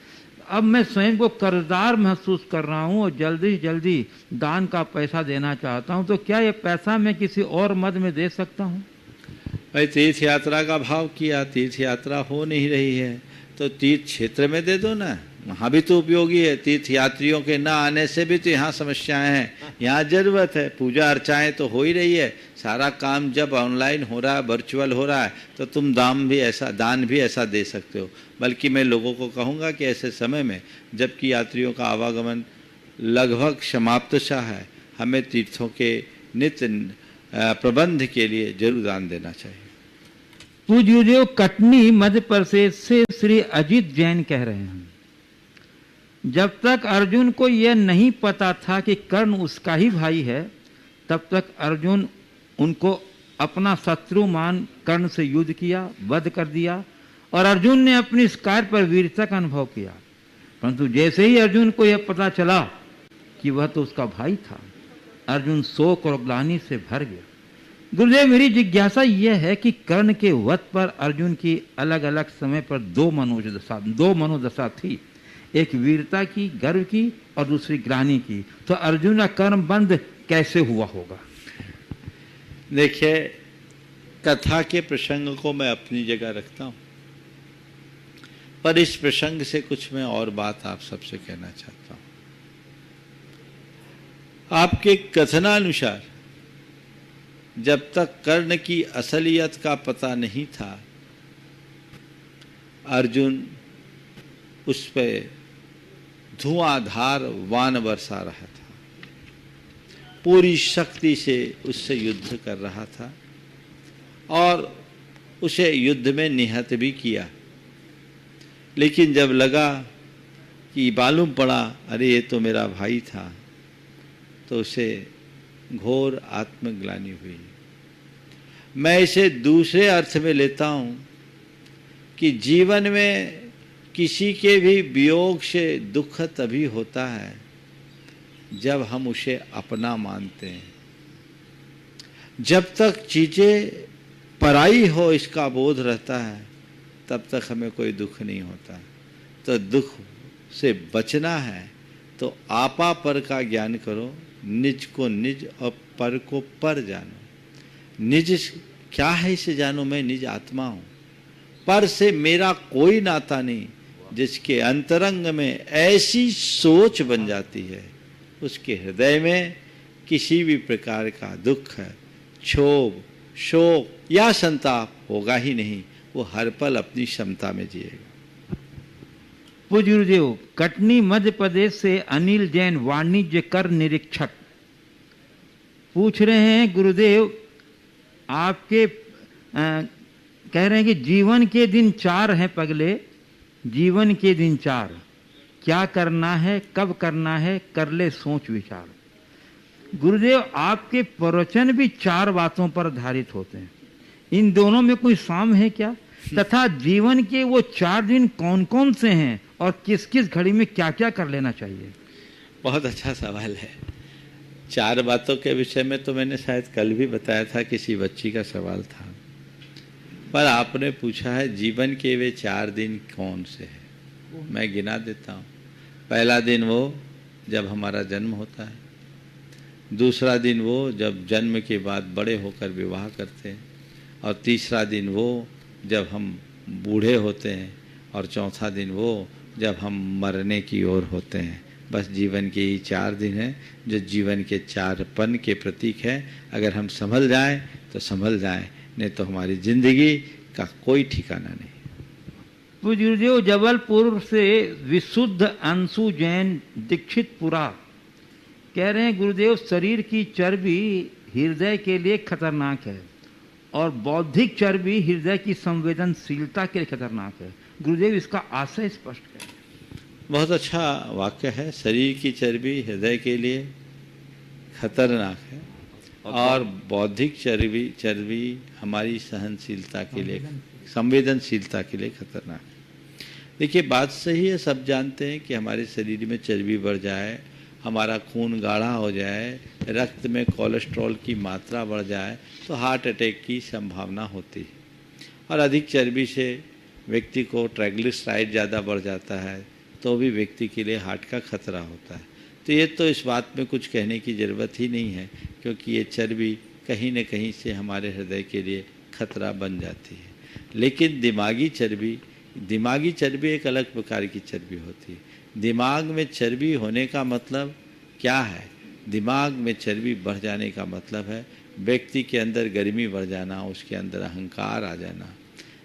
अब मैं स्वयं को कर्जदार महसूस कर रहा हूँ और जल्दी जल्दी दान का पैसा देना चाहता हूँ, तो क्या ये पैसा मैं किसी और मद में दे सकता हूँ? भाई, तीर्थ यात्रा का भाव किया, तीर्थ यात्रा हो नहीं रही है तो तीर्थ क्षेत्र में दे दो ना, वहाँ भी तो उपयोगी है। तीर्थ यात्रियों के ना आने से भी तो यहाँ समस्याएं हैं, यहाँ जरूरत है। पूजा अर्चाएं तो हो ही रही है, सारा काम जब ऑनलाइन हो रहा है, वर्चुअल हो रहा है, तो तुम दान भी ऐसा दे सकते हो। बल्कि मैं लोगों को कहूँगा कि ऐसे समय में जबकि यात्रियों का आवागमन लगभग समाप्तशः है, हमें तीर्थों के नित्य प्रबंध के लिए जरूर दान देना चाहिए। पूज्य गुरुदेव, कटनी मध्य प्रदेश से श्री अजित जैन कह रहे हैं, जब तक अर्जुन को यह नहीं पता था कि कर्ण उसका ही भाई है, तब तक अर्जुन उनको अपना शत्रु मान कर्ण से युद्ध किया, वध कर दिया और अर्जुन ने अपनी इस कार्य पर वीरता का अनुभव किया। परंतु जैसे ही अर्जुन को यह पता चला कि वह तो उसका भाई था, अर्जुन शोक और ग्लानि से भर गया। गुरुदेव, मेरी जिज्ञासा यह है कि कर्ण के वध पर अर्जुन की अलग अलग समय पर दो मनोदशा थी, एक वीरता की, गर्व की और दूसरी ग्लानि की। तो अर्जुन का कर्म बंध कैसे हुआ होगा? देखिए, कथा के प्रसंग को मैं अपनी जगह रखता हूँ, पर इस प्रसंग से कुछ मैं और बात आप सबसे कहना चाहता हूँ। आपके कथनानुसार जब तक कर्ण की असलियत का पता नहीं था, अर्जुन उस पर धुआंधार वान बरसा रहा था, पूरी शक्ति से उससे युद्ध कर रहा था और उसे युद्ध में निहत भी किया। लेकिन जब लगा कि मालूम पड़ा अरे ये तो मेरा भाई था, तो उसे घोर आत्मग्लानि हुई। मैं इसे दूसरे अर्थ में लेता हूँ कि जीवन में किसी के भी वियोग से दुख तभी होता है जब हम उसे अपना मानते हैं। जब तक चीजें पराई हो इसका बोध रहता है, तब तक हमें कोई दुख नहीं होता। तो दुख से बचना है तो आपा पर का ज्ञान करो, निज को निज और पर को पर जानो। निज क्या है इसे जानो, मैं निज आत्मा हूँ। पर से मेरा कोई नाता नहीं। जिसके अंतरंग में ऐसी सोच बन जाती है, उसके हृदय में किसी भी प्रकार का दुख, क्षोभ, शोक या संताप होगा ही नहीं। वो हर पल अपनी क्षमता में जिएगा। पूज्य गुरुदेव, कटनी मध्य प्रदेश से अनिल जैन, वाणिज्य कर निरीक्षक, पूछ रहे हैं, गुरुदेव आपके कह रहे हैं कि जीवन के दिन 4 हैं पगले, जीवन के दिन 4, क्या करना है, कब करना है, कर ले सोच विचार। गुरुदेव, आपके प्रवचन भी 4 बातों पर आधारित होते हैं, इन दोनों में कोई साम है क्या? तथा जीवन के वो 4 दिन कौन कौन से हैं और किस किस घड़ी में क्या क्या कर लेना चाहिए? बहुत अच्छा सवाल है। 4 बातों के विषय में तो मैंने शायद कल भी बताया था, किसी बच्ची का सवाल था, पर आपने पूछा है जीवन के वे 4 दिन कौन से हैं। मैं गिना देता हूँ। पहला दिन वो जब हमारा जन्म होता है, दूसरा दिन वो जब जन्म के बाद बड़े होकर विवाह करते हैं, और तीसरा दिन वो जब हम बूढ़े होते हैं, और चौथा दिन वो जब हम मरने की ओर होते हैं। बस जीवन के ही 4 दिन हैं जो जीवन के 4पन के प्रतीक है। अगर हम संभल जाएं तो संभल जाएं, नहीं तो हमारी जिंदगी का कोई ठिकाना नहीं। पूज्य गुरुदेव, जबलपुर से विशुद्ध अंशु जैन दीक्षितपुरा कह रहे हैं, गुरुदेव शरीर की चर्बी हृदय के लिए खतरनाक है और बौद्धिक चर्बी हृदय की संवेदनशीलता के लिए खतरनाक है। गुरुदेव, इसका आशय स्पष्ट करें। बहुत अच्छा वाक्य है। शरीर की चर्बी हृदय के लिए खतरनाक है और बौद्धिक चर्बी हमारी सहनशीलता के लिए, संवेदनशीलता के लिए खतरनाक है। देखिए, बात सही है, सब जानते हैं कि हमारे शरीर में चर्बी बढ़ जाए, हमारा खून गाढ़ा हो जाए, रक्त में कोलेस्ट्रॉल की मात्रा बढ़ जाए तो हार्ट अटैक की संभावना होती है। और अधिक चर्बी से व्यक्ति को ट्राइग्लिसराइड ज़्यादा बढ़ जाता है तो भी व्यक्ति के लिए हार्ट का खतरा होता है। तो ये तो इस बात में कुछ कहने की ज़रूरत ही नहीं है, क्योंकि ये चर्बी कहीं न कहीं से हमारे हृदय के लिए खतरा बन जाती है। लेकिन दिमागी चर्बी एक अलग प्रकार की चर्बी होती है। दिमाग में चर्बी होने का मतलब क्या है? दिमाग में चर्बी बढ़ जाने का मतलब है व्यक्ति के अंदर गर्मी बढ़ जाना, उसके अंदर अहंकार आ जाना।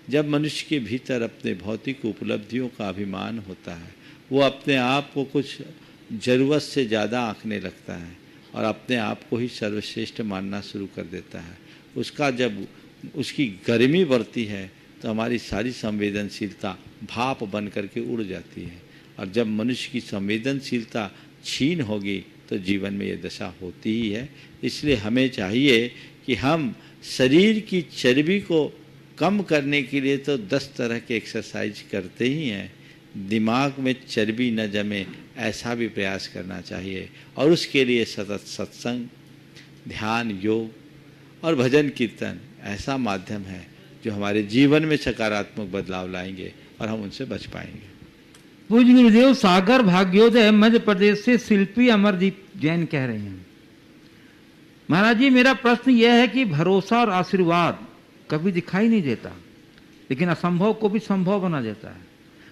जब मनुष्य के भीतर अपने भौतिक उपलब्धियों का अभिमान होता है, वो अपने आप को कुछ ज़रूरत से ज़्यादा आंकने लगता है और अपने आप को ही सर्वश्रेष्ठ मानना शुरू कर देता है। उसका जब उसकी गर्मी बढ़ती है तो हमारी सारी संवेदनशीलता भाप बन करके उड़ जाती है, और जब मनुष्य की संवेदनशीलता छीन होगी तो जीवन में ये दशा होती ही है। इसलिए हमें चाहिए कि हम शरीर की चर्बी को कम करने के लिए तो 10 तरह के एक्सरसाइज करते ही हैं। दिमाग में चर्बी न जमे ऐसा भी प्रयास करना चाहिए, और उसके लिए सतत सत्संग, ध्यान, योग और भजन कीर्तन ऐसा माध्यम है जो हमारे जीवन में सकारात्मक बदलाव लाएंगे और हम उनसे बच पाएंगे। पूज्य गुरुदेव, सागर भाग्योदय मध्य प्रदेश से शिल्पी अमरदीप जैन कह रहे हैं, महाराज जी, मेरा प्रश्न यह है कि भरोसा और आशीर्वाद कभी दिखाई नहीं देता, लेकिन असंभव को भी संभव बना देता है।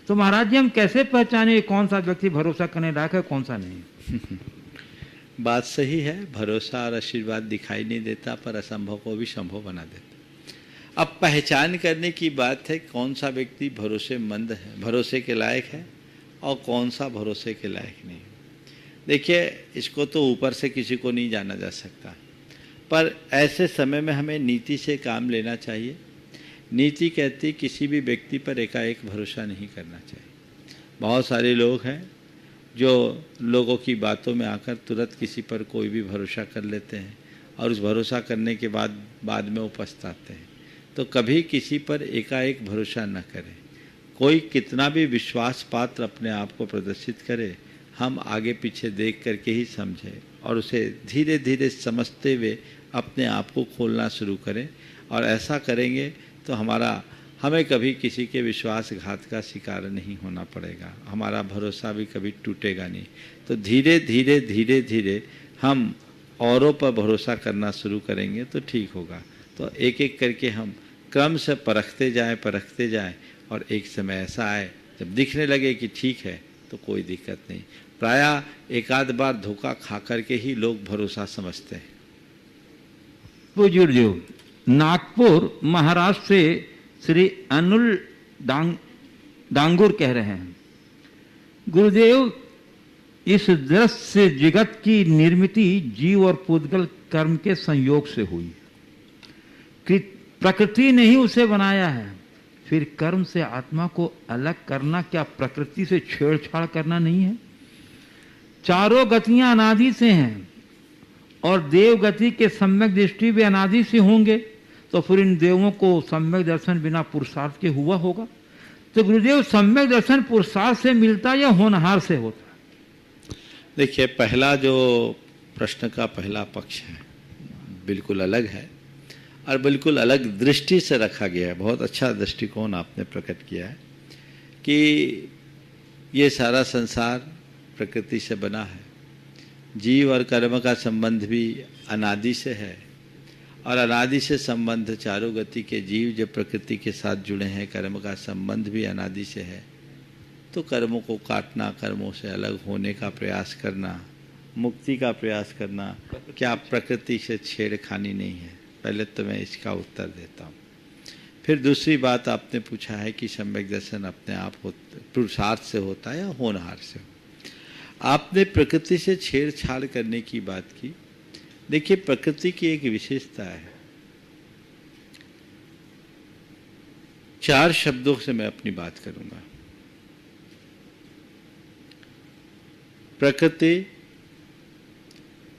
तो महाराज जी, हम कैसे पहचाने कौन सा व्यक्ति भरोसा करने लायक है, कौन सा नहीं? बात सही है, भरोसा और आशीर्वाद दिखाई नहीं देता, पर असंभव को भी संभव बना देता। अब पहचान करने की बात है कौन सा व्यक्ति भरोसेमंद है, भरोसे के लायक है, और कौन सा भरोसे के लायक नहीं। देखिए, इसको तो ऊपर से किसी को नहीं जाना जा सकता, पर ऐसे समय में हमें नीति से काम लेना चाहिए। नीति कहती किसी भी व्यक्ति पर एकाएक भरोसा नहीं करना चाहिए। बहुत सारे लोग हैं जो लोगों की बातों में आकर तुरंत किसी पर कोई भी भरोसा कर लेते हैं, और उस भरोसा करने के बाद में वो पछताते हैं। तो कभी किसी पर एकाएक भरोसा न करें। कोई कितना भी विश्वास पात्र अपने आप को प्रदर्शित करे, हम आगे पीछे देख करके ही समझें और उसे धीरे धीरे समझते हुए अपने आप को खोलना शुरू करें। और ऐसा करेंगे तो हमें कभी किसी के विश्वासघात का शिकार नहीं होना पड़ेगा, हमारा भरोसा भी कभी टूटेगा नहीं। तो धीरे धीरे हम औरों पर भरोसा करना शुरू करेंगे तो ठीक होगा। तो एक एक करके हम क्रम से परखते जाएं, और एक समय ऐसा आए जब दिखने लगे कि ठीक है तो कोई दिक्कत नहीं। प्रायः एक आध बार धोखा खा करके ही लोग भरोसा समझते हैं। गुरुदेव, नागपुर महाराष्ट्र से श्री अनुल डांगुर कह रहे हैं, गुरुदेव, इस दृश्य जगत की निर्मिति जीव और पुद्गल कर्म के संयोग से हुई। प्रकृति ने ही उसे बनाया है, फिर कर्म से आत्मा को अलग करना क्या प्रकृति से छेड़छाड़ करना नहीं है? चारों गतियां अनादि से हैं और देव गति के सम्यक दृष्टि भी अनादि से होंगे, तो फिर इन देवों को सम्यक दर्शन बिना पुरुषार्थ के हुआ होगा। तो गुरुदेव, सम्यक दर्शन पुरुषार्थ से मिलता या होनहार से होता? देखिए, पहला जो प्रश्न का पहला पक्ष है बिल्कुल अलग है और बिल्कुल अलग दृष्टि से रखा गया है। बहुत अच्छा दृष्टिकोण आपने प्रकट किया है कि ये सारा संसार प्रकृति से बना है जीव और कर्म का संबंध भी अनादि से है, और अनादि से संबंध चारों गति के जीव जब प्रकृति के साथ जुड़े हैं, कर्म का संबंध भी अनादि से है। तो कर्मों को काटना, कर्मों से अलग होने का प्रयास करना, मुक्ति का प्रयास करना, क्या प्रकृति से छेड़खानी नहीं है? पहले तो मैं इसका उत्तर देता हूँ। फिर दूसरी बात आपने पूछा है कि सम्यक दर्शन अपने आप पुरुषार्थ से होता है या होनहार से? आपने प्रकृति से छेड़छाड़ करने की बात की। देखिए, प्रकृति की एक विशेषता है। 4 शब्दों से मैं अपनी बात करूंगा। प्रकृति,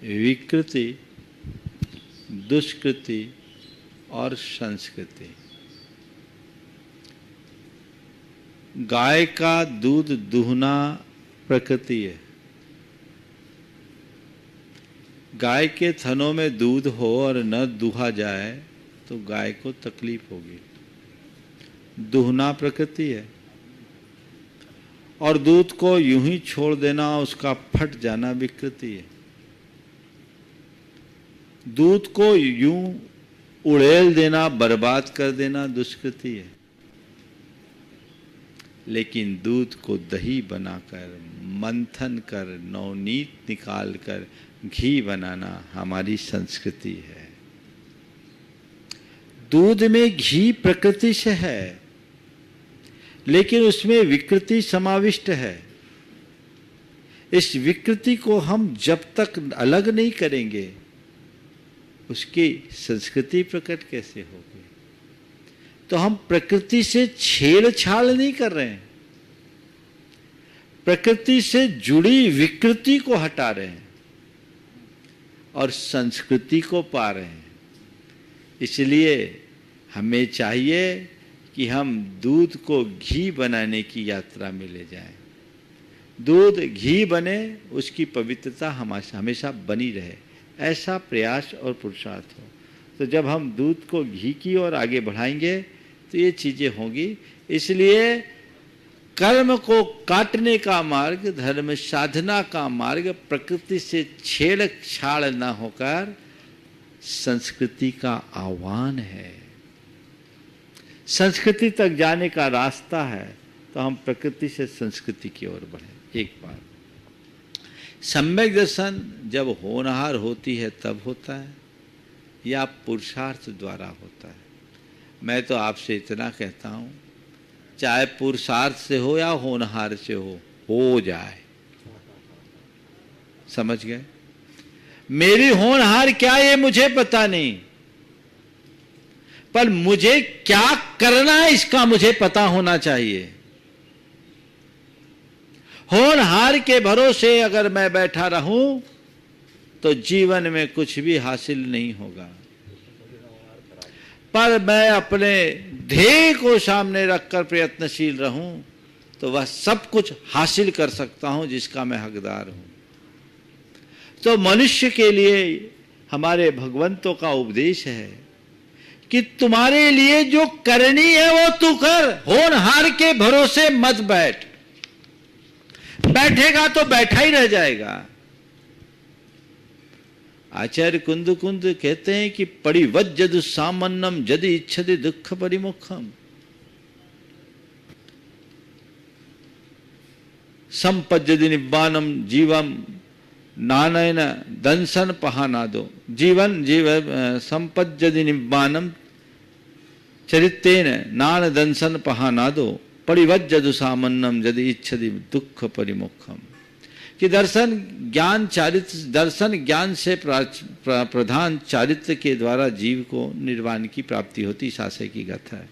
विकृति, दुष्कृति और संस्कृति। गाय का दूध दूहना प्रकृति है। गाय के थनों में दूध हो और न दूहा जाए तो गाय को तकलीफ होगी। दूहना प्रकृति है, और दूध को यूं ही छोड़ देना, उसका फट जाना विकृति है। दूध को यूं उड़ेल देना, बर्बाद कर देना दुष्कृति है। लेकिन दूध को दही बनाकर, मंथन कर, नवनीत निकाल कर घी बनाना हमारी संस्कृति है। दूध में घी प्रकृति से है, लेकिन उसमें विकृति समाविष्ट है। इस विकृति को हम जब तक अलग नहीं करेंगे, उसकी संस्कृति प्रकट कैसे होगी? तो हम प्रकृति से छेड़छाड़ नहीं कर रहे हैं, प्रकृति से जुड़ी विकृति को हटा रहे हैं और संस्कृति को पा रहे हैं। इसलिए हमें चाहिए कि हम दूध को घी बनाने की यात्रा में ले जाएं। दूध घी बने, उसकी पवित्रता हमेशा बनी रहे, ऐसा प्रयास और पुरुषार्थ हो। तो जब हम दूध को घी की ओर आगे बढ़ाएंगे तो ये चीजें होंगी। इसलिए कर्म को काटने का मार्ग, धर्म साधना का मार्ग प्रकृति से छेड़छाड़ न होकर संस्कृति का आह्वान है। संस्कृति तक जाने का रास्ता है, तो हम प्रकृति से संस्कृति की ओर बढ़े। एक बार सम्यक दर्शन जब होनहार होती है तब होता है, या पुरुषार्थ द्वारा होता है? मैं तो आपसे इतना कहता हूं, चाहे पुरुषार्थ से हो या होनहार से हो जाए। समझ गए? मेरी होनहार क्या ये मुझे पता नहीं, पर मुझे क्या करना है इसका मुझे पता होना चाहिए। होनहार के भरोसे अगर मैं बैठा रहूं तो जीवन में कुछ भी हासिल नहीं होगा, पर मैं अपने ध्येय को सामने रखकर प्रयत्नशील रहूं तो वह सब कुछ हासिल कर सकता हूं जिसका मैं हकदार हूं। तो मनुष्य के लिए हमारे भगवंतों का उपदेश है कि तुम्हारे लिए जो करनी है वो तू कर, होनहार के भरोसे मत बैठ। बैठेगा तो बैठा ही रह जाएगा। आचार्य कुंद कहते हैं कि परिवज्जदु सामन्नम यदि इच्छति दुख परिमुखम। संपज्जति निब्बानम जीवम नानयन दंसन पहानादो। जीवन संपज्जति निब्बानम चरितेन नान दंसन पहानादो परिवज्जदु सामन्नम यदि इच्छति दुख परिमुखम। कि दर्शन ज्ञान चारित्र, दर्शन ज्ञान से प्रधान चारित्र के द्वारा जीव को निर्वाण की प्राप्ति होती, शास्त्र की गाथा है।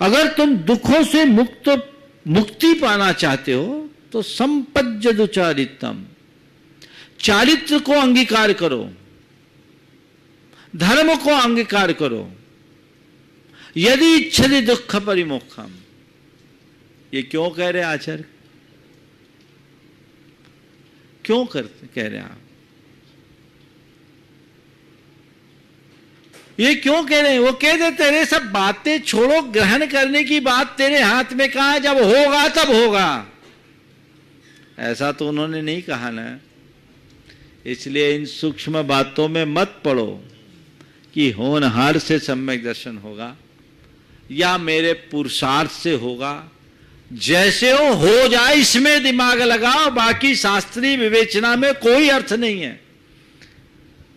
अगर तुम दुखों से मुक्ति पाना चाहते हो तो संपज्जदु चारित्रम, चारित्र को अंगीकार करो, धर्म को अंगीकार करो। यदि इच्छति दुख परिमुखम। ये क्यों कह रहे हैं आचार्य? क्यों कह रहे हैं आप? ये क्यों कह रहे हैं? वो कह देते हैं सब बातें छोड़ो, ग्रहण करने की बात तेरे हाथ में कहां है, जब होगा तब होगा। ऐसा तो उन्होंने नहीं कहा ना। इसलिए इन सूक्ष्म बातों में मत पड़ो कि होनहार से सम्यक दर्शन होगा या मेरे पुरुषार्थ से होगा। जैसे हो जाए इसमें दिमाग लगाओ, बाकी शास्त्रीय विवेचना में कोई अर्थ नहीं है।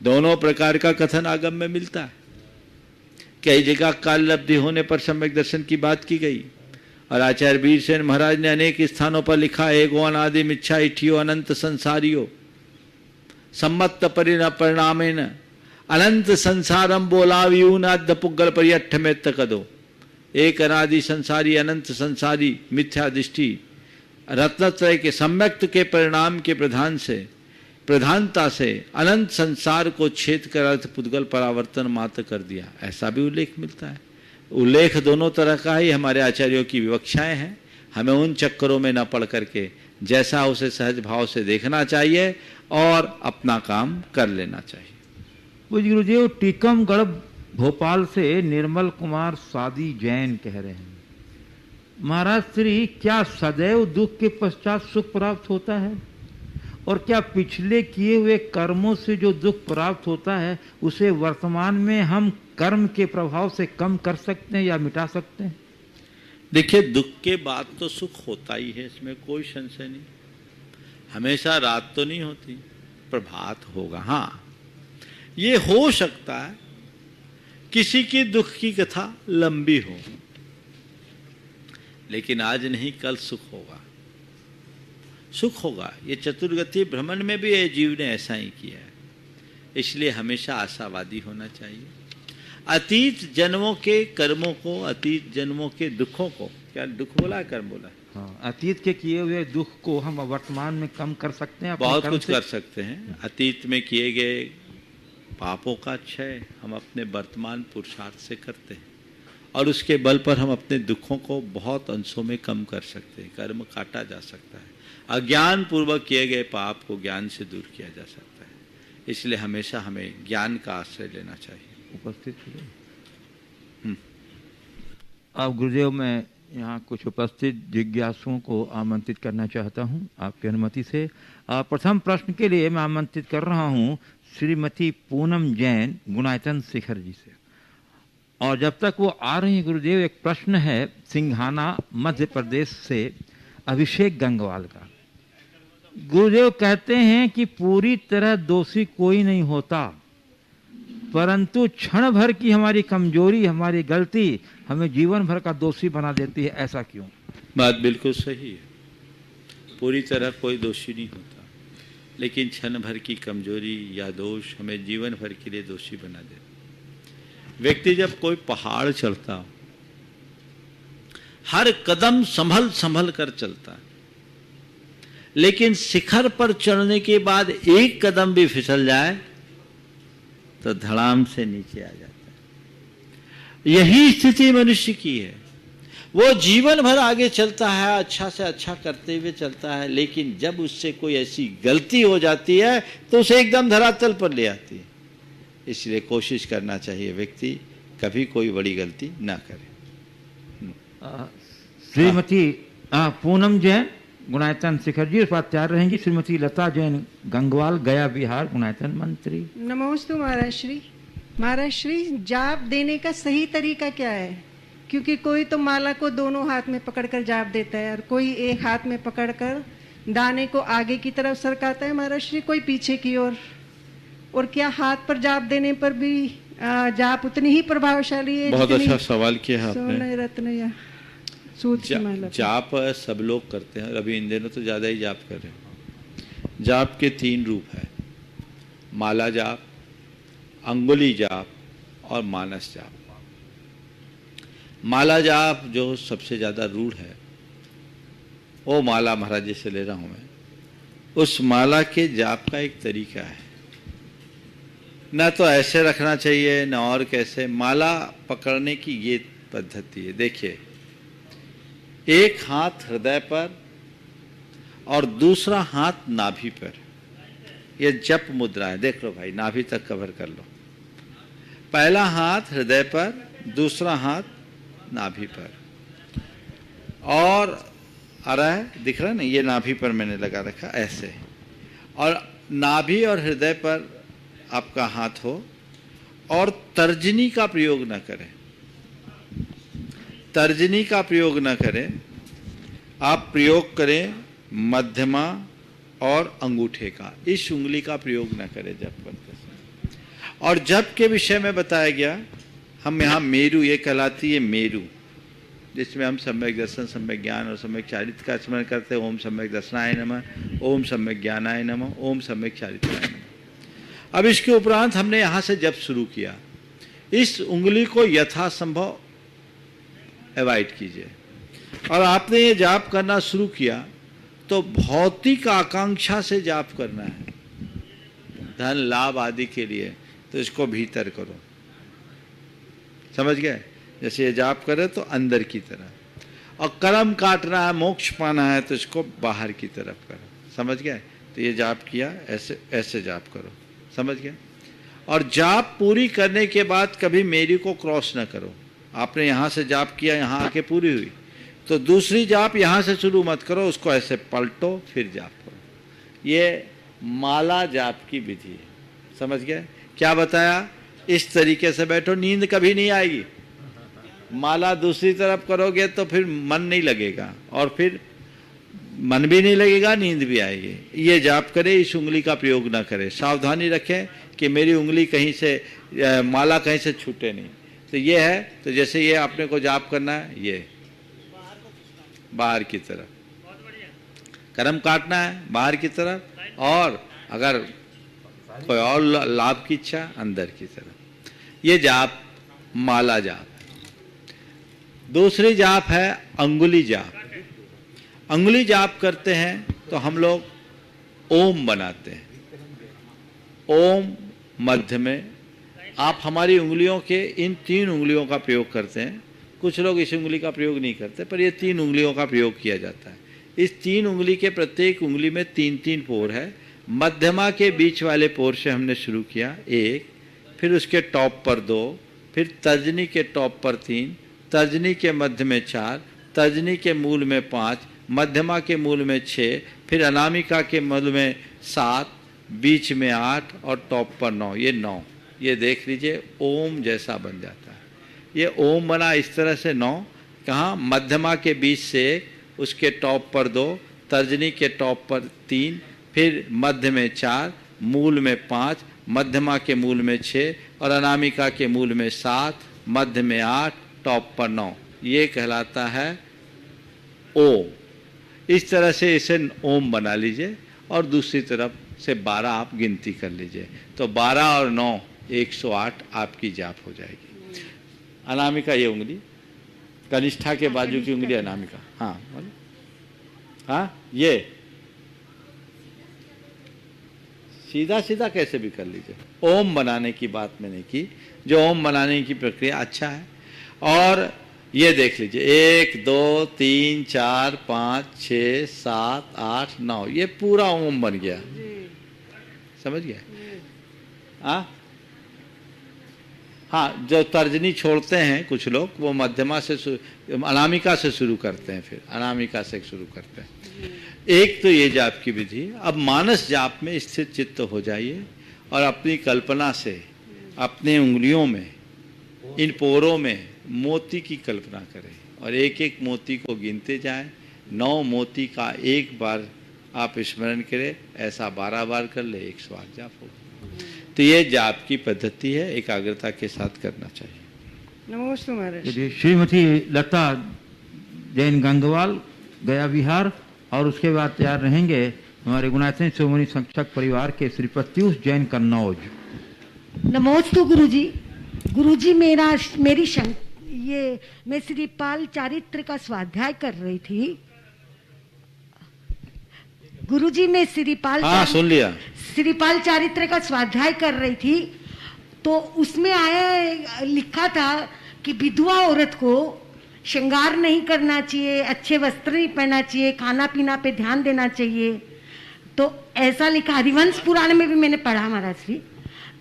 दोनों प्रकार का कथन आगम में मिलता है। कई जगह काल लब्धि होने पर सम्यक दर्शन की बात की गई और आचार्य वीरसेन महाराज ने अनेक स्थानों पर लिखा, एगो अनादि मिच्छा इठियो अनंत संसारियो सम्मत परिणामेन अनंत संसारम बोलाव्यूनाद पुग्गल परियठ में तकदो। एक अनादि संसारी अनंत संसारी मिथ्या दृष्टि रत्नत्रय के सम्यक्त के परिणाम के प्रधानता से अनंत संसार को छेद कर अर्थ पुद्गल परावर्तन मात्र कर दिया, ऐसा भी उल्लेख मिलता है। उल्लेख दोनों तरह का ही हमारे आचार्यों की विवक्षाएं हैं। हमें उन चक्करों में न पड़ करके जैसा उसे सहज भाव से देखना चाहिए और अपना काम कर लेना चाहिए। पूज्य गुरुदेव, टीकमगढ़ भोपाल से निर्मल कुमार सादी जैन कह रहे हैं, महाराज श्री, क्या सदैव दुख के पश्चात सुख प्राप्त होता है? और क्या पिछले किए हुए कर्मों से जो दुख प्राप्त होता है उसे वर्तमान में हम कर्म के प्रभाव से कम कर सकते हैं या मिटा सकते हैं? देखिए, दुख के बाद तो सुख होता ही है, इसमें कोई संशय नहीं। हमेशा रात तो नहीं होती, प्रभात होगा। हाँ, ये हो सकता है किसी की दुख की कथा लंबी हो, लेकिन आज नहीं कल सुख होगा, सुख होगा। ये चतुर्गति भ्रमण में भी ये जीव ने ऐसा ही किया है। इसलिए हमेशा आशावादी होना चाहिए। अतीत जन्मों के कर्मों को, अतीत जन्मों के दुखों को, क्या दुख बोला है कर्म बोला है? हाँ, अतीत के किए हुए दुख को हम वर्तमान में कम कर सकते हैं। बहुत कुछ कर सकते हैं। अतीत में किए गए पापों का क्षय हम अपने वर्तमान पुरुषार्थ से करते हैं और उसके बल पर हम अपने दुखों को बहुत अंशों में कम कर सकते हैं। कर्म काटा जा सकता है। अज्ञान पूर्वक किए गए पाप को ज्ञान से दूर किया जा सकता है। इसलिए हमेशा हमें ज्ञान का आश्रय लेना चाहिए। उपस्थित हुए अब गुरुदेव, मैं यहाँ कुछ उपस्थित जिज्ञासुओं को आमंत्रित करना चाहता हूँ आपकी अनुमति से। प्रथम प्रश्न के लिए मैं आमंत्रित कर रहा हूँ श्रीमती पूनम जैन गुणायतन शिखर जी से। और जब तक वो आ रही हैं गुरुदेव, एक प्रश्न है सिंघाना मध्य प्रदेश से अभिषेक गंगवाल का। गुरुदेव कहते हैं कि पूरी तरह दोषी कोई नहीं होता, परंतु क्षण भर की हमारी कमजोरी, हमारी गलती हमें जीवन भर का दोषी बना देती है। ऐसा क्यों? बात बिल्कुल सही है। पूरी तरह कोई दोषी नहीं होता, लेकिन क्षण भर की कमजोरी या दोष हमें जीवन भर के लिए दोषी बना देता। व्यक्ति जब कोई पहाड़ चढ़ता हो, हर कदम संभल संभल कर चलता है, लेकिन शिखर पर चढ़ने के बाद एक कदम भी फिसल जाए तो धड़ाम से नीचे आ जाता है। यही स्थिति मनुष्य की है। वो जीवन भर आगे चलता है, अच्छा से अच्छा करते हुए चलता है, लेकिन जब उससे कोई ऐसी गलती हो जाती है तो उसे एकदम धरातल पर ले आती है। इसलिए कोशिश करना चाहिए व्यक्ति कभी कोई बड़ी गलती ना करे। श्रीमती पूनम जैन गुणायतन शिखर जी, उस बात तैयार रहेंगी। श्रीमती लता जैन गंगवाल, गया बिहार, गुणायतन मंत्री। नमोस्तु महाराज श्री। महाराज श्री, जाप देने का सही तरीका क्या है? क्योंकि कोई तो माला को दोनों हाथ में पकड़कर जाप देता है और कोई एक हाथ में पकड़कर दाने को आगे की तरफ सरकाता है महाराज श्री, कोई पीछे की ओर। और क्या हाथ पर जाप देने पर भी जाप उतनी ही प्रभावशाली है? बहुत अच्छा सवाल किया आपने। सोने रत्न या जाप सब लोग करते हैं, अभी इन दिनों तो ज्यादा ही जाप कर रहे हैं। जाप के 3 रूप है, माला जाप, अंगुली जाप और मानस जाप। माला जाप जो सबसे ज्यादा रूढ़ है, वो माला महाराज जी से ले रहा हूं मैं। उस माला के जाप का एक तरीका है, ना तो ऐसे रखना चाहिए ना और कैसे। माला पकड़ने की ये पद्धति है। देखिए, एक हाथ हृदय पर और दूसरा हाथ नाभि पर, ये जप मुद्रा है। देख लो भाई, नाभि तक कवर कर लो। पहला हाथ हृदय पर, दूसरा हाथ नाभि पर, और आ रहा है, दिख रहा है ना, ये नाभि पर मैंने लगा रखा ऐसे। और नाभि और हृदय पर आपका हाथ हो और तर्जनी का प्रयोग न करें, तर्जनी का प्रयोग न करें, आप प्रयोग करें मध्यमा और अंगूठे का। इस उंगली का प्रयोग न करें जप करते समय। और जप के विषय में बताया गया, हम यहाँ मेरु, ये कहलाती है मेरु, जिसमें हम सम्यक दर्शन, सम्यक ज्ञान और सम्यक चारित्र का स्मरण करते हैं। ओम सम्यक दर्शनाय नमः, ओम सम्यक ज्ञानाय नमः, ओम सम्यक चारित्राय नमः। अब इसके उपरांत हमने यहाँ से जप शुरू किया। इस उंगली को यथासंभव अवॉइड कीजिए। और आपने ये जाप करना शुरू किया तो भौतिक आकांक्षा से जाप करना है, धन लाभ आदि के लिए, तो इसको भीतर करो, समझ गए? जैसे ये जाप करे तो अंदर की तरफ, और कर्म काटना है, मोक्ष पाना है तो इसको बाहर की तरफ करो, समझ गए? तो ये जाप किया, ऐसे ऐसे जाप करो, समझ गए? और जाप पूरी करने के बाद कभी मेरी को क्रॉस ना करो। आपने यहाँ से जाप किया, यहाँ आके पूरी हुई तो दूसरी जाप यहाँ से शुरू मत करो, उसको ऐसे पलटो फिर जाप करो। ये माला जाप की विधि है, समझ गए? क्या बताया? इस तरीके से बैठो, नींद कभी नहीं आएगी। माला दूसरी तरफ करोगे तो फिर मन नहीं लगेगा, और फिर मन भी नहीं लगेगा, नींद भी आएगी। ये जाप करे, इस उंगली का प्रयोग ना करें। सावधानी रखें कि मेरी उंगली कहीं से, माला कहीं से छूटे नहीं। तो ये है, तो जैसे ये आपने को जाप करना है, ये बाहर की तरफ कर्म काटना है, बाहर की तरफ, और अगर कोई और लाभ की इच्छा, अंदर की तरफ। ये जाप माला जाप है। दूसरी जाप है अंगुली जाप। अंगुली जाप करते हैं तो हम लोग ओम बनाते हैं। ओम मध्य में, आप हमारी उंगलियों के इन 3 उंगलियों का प्रयोग करते हैं। कुछ लोग इस उंगली का प्रयोग नहीं करते, पर ये 3 उंगलियों का प्रयोग किया जाता है। इस 3 उंगली के प्रत्येक उंगली में 3-3 पोर है। मध्यमा के बीच वाले पोर से हमने शुरू किया 1, फिर उसके टॉप पर 2, फिर तर्जनी के टॉप पर 3, तर्जनी के मध्य में 4, तर्जनी के मूल में 5, मध्यमा के मूल में 6, फिर अनामिका के मूल में 7, बीच में 8 और टॉप पर 9। ये 9, ये देख लीजिए ओम जैसा बन जाता है। ये ओम बना इस तरह से 9, कहाँ? मध्यमा के बीच से 1, उसके टॉप पर 2, तर्जनी के टॉप पर 3, फिर मध्य में 4, मूल में 5, मध्यमा के मूल में 6 और अनामिका के मूल में 7, मध्य में 8, टॉप पर 9। ये कहलाता है ओम। इस तरह से इसे ओम बना लीजिए और दूसरी तरफ से 12 आप गिनती कर लीजिए, तो 12 और 9 108 आपकी जाप हो जाएगी। अनामिका ये उंगली, कनिष्ठा के बाजू की उंगली अनामिका। हाँ बोलो, हाँ ये सीधा सीधा कैसे भी कर लीजिए। ओम बनाने की बात मैंने की, जो ओम बनाने की प्रक्रिया अच्छा है। और ये देख लीजिए 1 2 3 4 5 6 7 8 9, ये पूरा ओम बन गया, समझ गया? हाँ, जो तर्जनी छोड़ते हैं कुछ लोग, वो मध्यमा से अनामिका से शुरू करते हैं, फिर अनामिका से शुरू करते हैं। एक तो ये जाप की विधि। अब मानस जाप में स्थित चित्त हो जाइए और अपनी कल्पना से अपने उंगलियों में, इन पोरों में मोती की कल्पना करें और एक एक मोती को गिनते जाएं। 9 मोती का एक बार आप स्मरण करें, ऐसा 12 बार कर ले, 108 जाप हो। तो ये जाप की पद्धति है, एकाग्रता के साथ करना चाहिए। नमस्ते महाराज। श्रीमती लता जैन गंगवाल गया विहार, और उसके बाद तैयार रहेंगे हमारे गुणातीत शिरोमणि संरक्षक परिवार के श्री प्रत्युष जैन कन्नौज। नमोस्तु गुरुजी। गुरुजी मैं श्रीपाल चारित्र का स्वाध्याय कर रही थी। गुरुजी मैं सुन लिया। श्रीपाल चारित्र का स्वाध्याय कर रही थी, तो उसमें लिखा था कि विधवा औरत को श्रृंगार नहीं करना चाहिए, अच्छे वस्त्र नहीं पहनना चाहिए, खाना पीना पे ध्यान देना चाहिए। तो ऐसा लिखा, हरिवंश पुराण में भी मैंने पढ़ा महाराज श्री।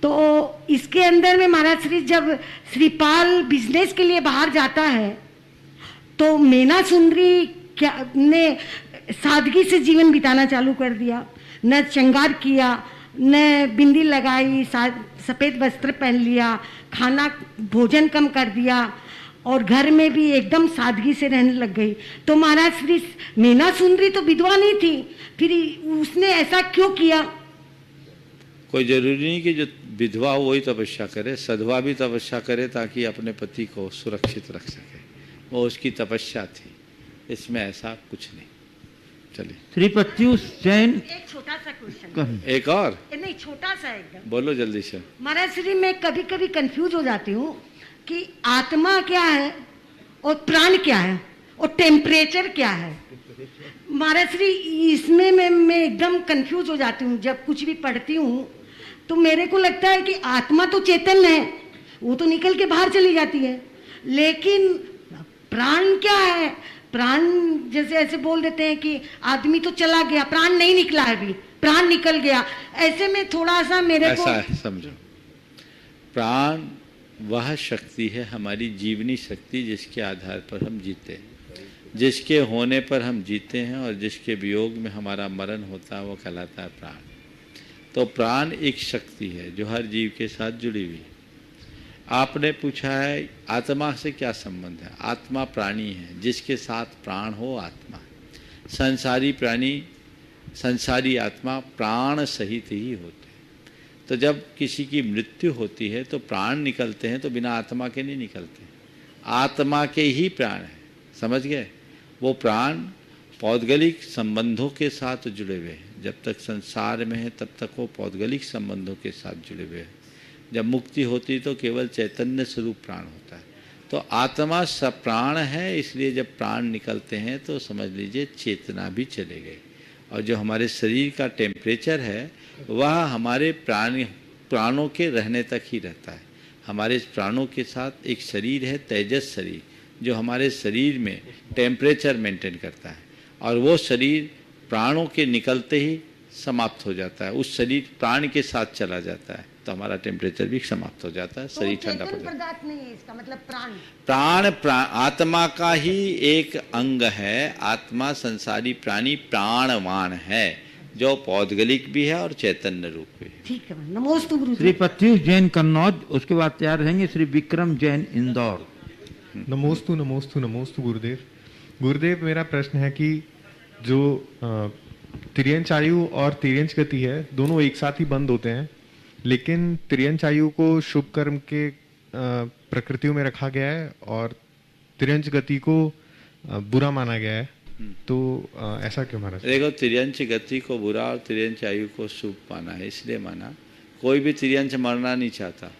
तो इसके अंदर में महाराज श्री जब श्रीपाल बिजनेस के लिए बाहर जाता है तो मैना सुंदरी ने सादगी से जीवन बिताना चालू कर दिया। न श्रृंगार किया, न बिंदी लगाई, सफ़ेद वस्त्र पहन लिया, खाना भोजन कम कर दिया और घर में भी एकदम सादगी से रहने लग गई। तो महाराज श्री नैना सुंदरी तो विधवा नहीं थी, फिर उसने ऐसा क्यों किया? कोई जरूरी नहीं कि जो विधवा हो वही तपस्या करे, सधवा भी तपस्या करे ताकि अपने पति को सुरक्षित रख सके, वो उसकी तपस्या थी, इसमें ऐसा कुछ नहीं। चलिए श्री प्रत्युष जैन। एक छोटा सा क्वेश्चन, एक और नहीं छोटा सा एकदम, बोलो जल्दी से। महाराज श्री मैं कभी कभी कंफ्यूज हो जाती हूँ कि आत्मा क्या है और प्राण क्या है और टेम्परेचर क्या है। महाराज श्री इसमें मैं एकदम कंफ्यूज हो जाती हूँ। जब कुछ भी पढ़ती हूँ तो मेरे को लगता है कि आत्मा तो चेतन है, वो तो निकल के बाहर चली जाती है, लेकिन प्राण क्या है? प्राण जैसे ऐसे बोल देते हैं कि आदमी तो चला गया, प्राण नहीं निकला है, अभी प्राण निकल गया। ऐसे में थोड़ा सा मेरे को ऐसा है, समझो, प्राण वह शक्ति है, हमारी जीवनी शक्ति, जिसके आधार पर हम जीते हैं, जिसके होने पर हम जीते हैं और जिसके वियोग में हमारा मरण होता है, वो कहलाता है प्राण। तो प्राण एक शक्ति है जो हर जीव के साथ जुड़ी हुई है। आपने पूछा है आत्मा से क्या संबंध है? आत्मा प्राणी है, जिसके साथ प्राण हो आत्मा। संसारी प्राणी, संसारी आत्मा प्राण सहित ही होते हैं। तो जब किसी की मृत्यु होती है तो प्राण निकलते हैं, तो बिना आत्मा के नहीं निकलते, आत्मा के ही प्राण है, समझ गए? वो प्राण पौद्गलिक संबंधों के साथ जुड़े हुए हैं। जब तक संसार में है तब तक वो पौद्गलिक संबंधों के साथ जुड़े हुए हैं। जब मुक्ति होती तो केवल चैतन्य स्वरूप प्राण होता है। तो आत्मा सब प्राण है, इसलिए जब प्राण निकलते हैं तो समझ लीजिए चेतना भी चले गई। और जो हमारे शरीर का टेम्परेचर है वह हमारे प्राणों के रहने तक ही रहता है। हमारे प्राणों के साथ एक शरीर है, तेजस शरीर, जो हमारे शरीर में टेम्परेचर मेंटेन करता है, और वो शरीर प्राणों के निकलते ही समाप्त हो जाता है। उस शरीर प्राण के साथ चला जाता है तो हमारा टेम्परेचर भी समाप्त हो जाता है, शरीर ठंडा पड़ जाता है। पदार्थ नहीं है इसका मतलब प्राण आत्मा का ही एक अंग है। आत्मा संसारी प्राणी प्राणवान है, जो पौद्गलिक भी है और चैतन्य रूप भी है। ठीक है, नमोस्तु गुरु। श्री प्रत्युष जैन कन्नौज, उसके बाद तैयार रहेंगे श्री विक्रम जैन इंदौर। नमोस्तु नमोस्तु नमोस्तु गुरुदेव। गुरुदेव, मेरा प्रश्न है कि जो तिर्यंच आयु और तिर्यंच गति है, दोनों एक साथ ही बंद होते हैं, लेकिन तिर्यंच आयु को शुभ कर्म के प्रकृतियों में रखा गया है और तिर्यंच गति को बुरा माना गया है। तो ऐसा क्यों महाराज? देखो, तिर्यंच गति को बुरा और तिर्यंच आयु को शुभ माना है, इसलिए माना, कोई भी तिर्यंच मरना नहीं चाहता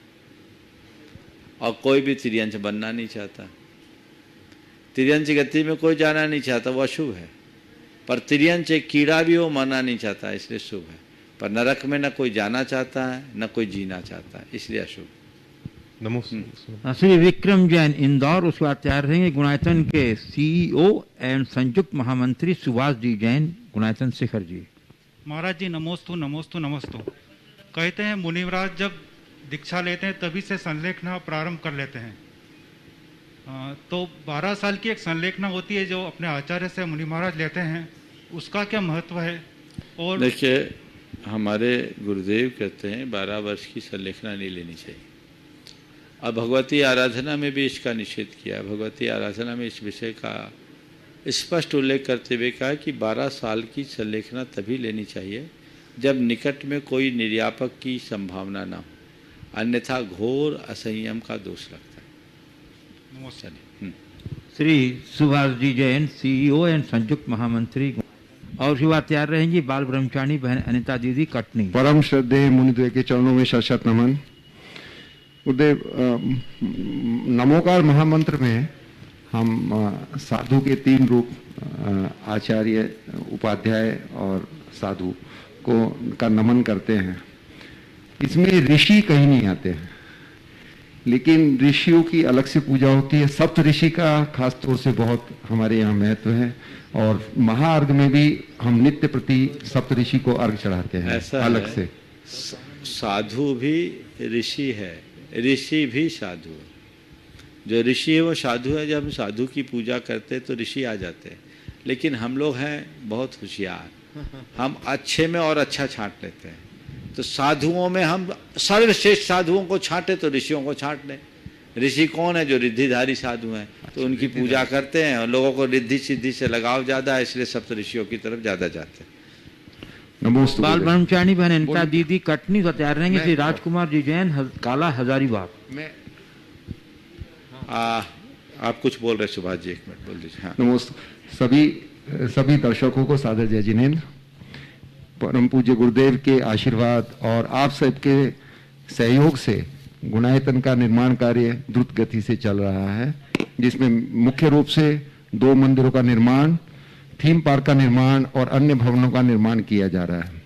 और कोई भी तिर्यंच बनना नहीं चाहता। तिर्यंच गति में कोई जाना नहीं चाहता, वो अशुभ है। पर तिर्यंच एक कीड़ा भी वो मरना नहीं चाहता, इसलिए शुभ है। पर नरक में न कोई जाना चाहता है न कोई जीना चाहता है, इसलिए अशुभ। नमोस्तु। श्री विक्रम जैन इंदौर, उसके बाद तैयार रहेंगे गुणायतन के CEO एंड संयुक्त महामंत्री सुभाष जी जैन, गुणायतन शिखर जी। महाराज जी नमोस्तु नमोस्तु नमोस्तु। कहते हैं मुनि महाराज जब दीक्षा लेते हैं तभी से संलेखना प्रारंभ कर लेते हैं। तो 12 साल की एक संलेखना होती है जो अपने आचार्य से मुनि महाराज लेते हैं, उसका क्या महत्व है? और देखिए, हमारे गुरुदेव कहते हैं 12 वर्ष की संलेखना नहीं लेनी चाहिए, और भगवती आराधना में भी इसका निषेध किया है। भगवती आराधना में इस विषय का स्पष्ट उल्लेख करते हुए कहा कि 12 साल की संलेखना तभी लेनी चाहिए जब निकट में कोई निर्यापक की संभावना ना हो, अन्यथा घोर असंयम का दोष लगता है। श्री सुभाष जी जैन CEO एंड संयुक्त महामंत्री, और उसके बाद तैयार रहेंगी बाल ब्रह्मचारी बहन अनिता दीदी कटनी। परम श्रद्धेय मुनिद्वय के चरणों में शत नमन। गुरुदेव, नमोकार महामंत्र में हम साधु के 3 रूप, आचार्य, उपाध्याय और साधु को का नमन करते हैं। इसमें ऋषि कहीं नहीं आते हैं, लेकिन ऋषियों की अलग से पूजा होती है। सप्त ऋषि का खास तौर से बहुत हमारे यहाँ महत्व है, और महाअर्घ में भी हम नित्य प्रति सप्त ऋषि को अर्घ चढ़ाते हैं अलग से। साधु भी ऋषि है, ऋषि भी साधु है। जो ऋषि है वो साधु है। जब हम साधु की पूजा करते हैं तो ऋषि आ जाते हैं, लेकिन हम लोग हैं बहुत होशियार, हम अच्छे में और अच्छा छांट लेते हैं। तो साधुओं में हम सर्वश्रेष्ठ साधुओं को छांटे तो ऋषियों को छांट लें। ऋषि कौन है? जो रिद्धिधारी साधु हैं, तो उनकी पूजा करते हैं और लोगों को रिद्धि सिद्धि से लगाव ज़्यादा है, इसलिए सप्त ऋषियों की तरफ ज़्यादा जाते हैं। बाल ब्रह्मचारी बहन इनका दीदी कटनी से तैयार रहेंगे श्री राजकुमार जी जैन काला हजारीबाग। आप कुछ बोल रहे सुभाष जी, 1 मिनट बोल दीजिए। हाँ। नमस्ते सभी दर्शकों को सादर जय जिनेन्द्र। परम पूज्य गुरुदेव के आशीर्वाद और आप सबके सहयोग से गुणायतन का निर्माण कार्य द्रुत गति से चल रहा है, जिसमें मुख्य रूप से 2 मंदिरों का निर्माण, थीम पार्क का निर्माण और अन्य भवनों का निर्माण किया जा रहा है।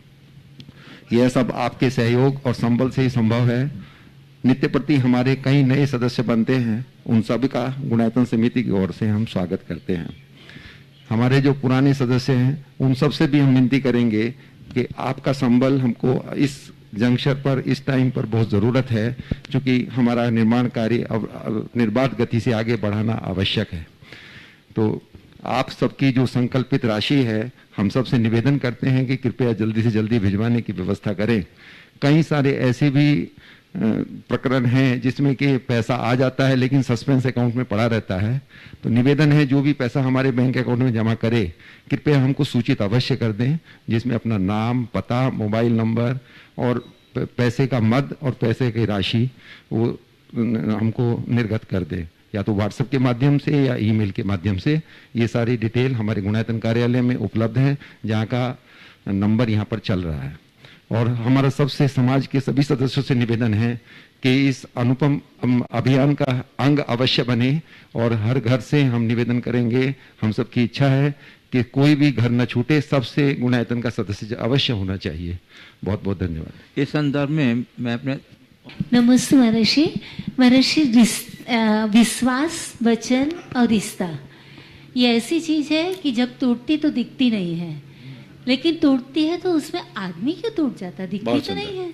यह सब आपके सहयोग और संबल से ही संभव है। नित्य प्रति हमारे कई नए सदस्य बनते हैं, उन सभी का गुणायतन समिति की ओर से हम स्वागत करते हैं। हमारे जो पुराने सदस्य हैं उन सब से भी हम विनती करेंगे कि आपका संबल हमको इस जंक्शन पर इस टाइम पर बहुत ज़रूरत है, क्योंकि हमारा निर्माण कार्य अब निर्बाध गति से आगे बढ़ाना आवश्यक है। तो आप सबकी जो संकल्पित राशि है, हम सबसे निवेदन करते हैं कि कृपया जल्दी से जल्दी भिजवाने की व्यवस्था करें। कई सारे ऐसे भी प्रकरण हैं जिसमें कि पैसा आ जाता है लेकिन सस्पेंस अकाउंट में पड़ा रहता है। तो निवेदन है जो भी पैसा हमारे बैंक अकाउंट में जमा करे, कृपया हमको सूचित अवश्य कर दें, जिसमें अपना नाम, पता, मोबाइल नंबर और पैसे का मद और पैसे की राशि वो हमको निर्गत कर दें, या तो व्हाट्सएप के माध्यम से या ईमेल के माध्यम से। ये सारी डिटेल हमारे गुणायतन कार्यालय में उपलब्ध है, जहाँ का नंबर यहाँ पर चल रहा है। और हमारा सबसे समाज के सभी सदस्यों से निवेदन है कि इस अनुपम अभियान का अंग अवश्य बने और हर घर से हम निवेदन करेंगे। हम सबकी इच्छा है कि कोई भी घर न छूटे, सबसे गुणायतन का सदस्य अवश्य होना चाहिए। बहुत बहुत धन्यवाद। इस संदर्भ में मैं अपने नमस्ते महर्षि विश्वास, वचन और रिश्ता ये ऐसी चीज है कि जब टूटती तो दिखती नहीं है, लेकिन टूटती है तो उसमें आदमी क्यों टूट जाता, दिखती तो नहीं है।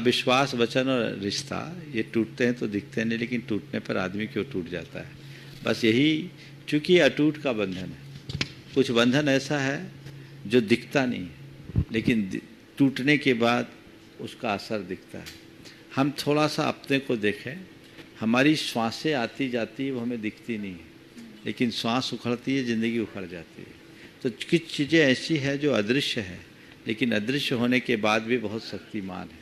विश्वास, वचन और रिश्ता ये टूटते हैं तो दिखते नहीं, लेकिन टूटने पर आदमी क्यों टूट जाता है? बस यही, चूंकि अटूट का बंधन है। कुछ बंधन ऐसा है जो दिखता नहीं है, लेकिन टूटने के बाद उसका असर दिखता है। हम थोड़ा सा अपने को देखें, हमारी श्वासें आती जाती है वो हमें दिखती नहीं है, लेकिन श्वास उखड़ती है, ज़िंदगी उखड़ जाती है। तो कुछ चीज़ें ऐसी है जो अदृश्य है, लेकिन अदृश्य होने के बाद भी बहुत शक्तिमान है।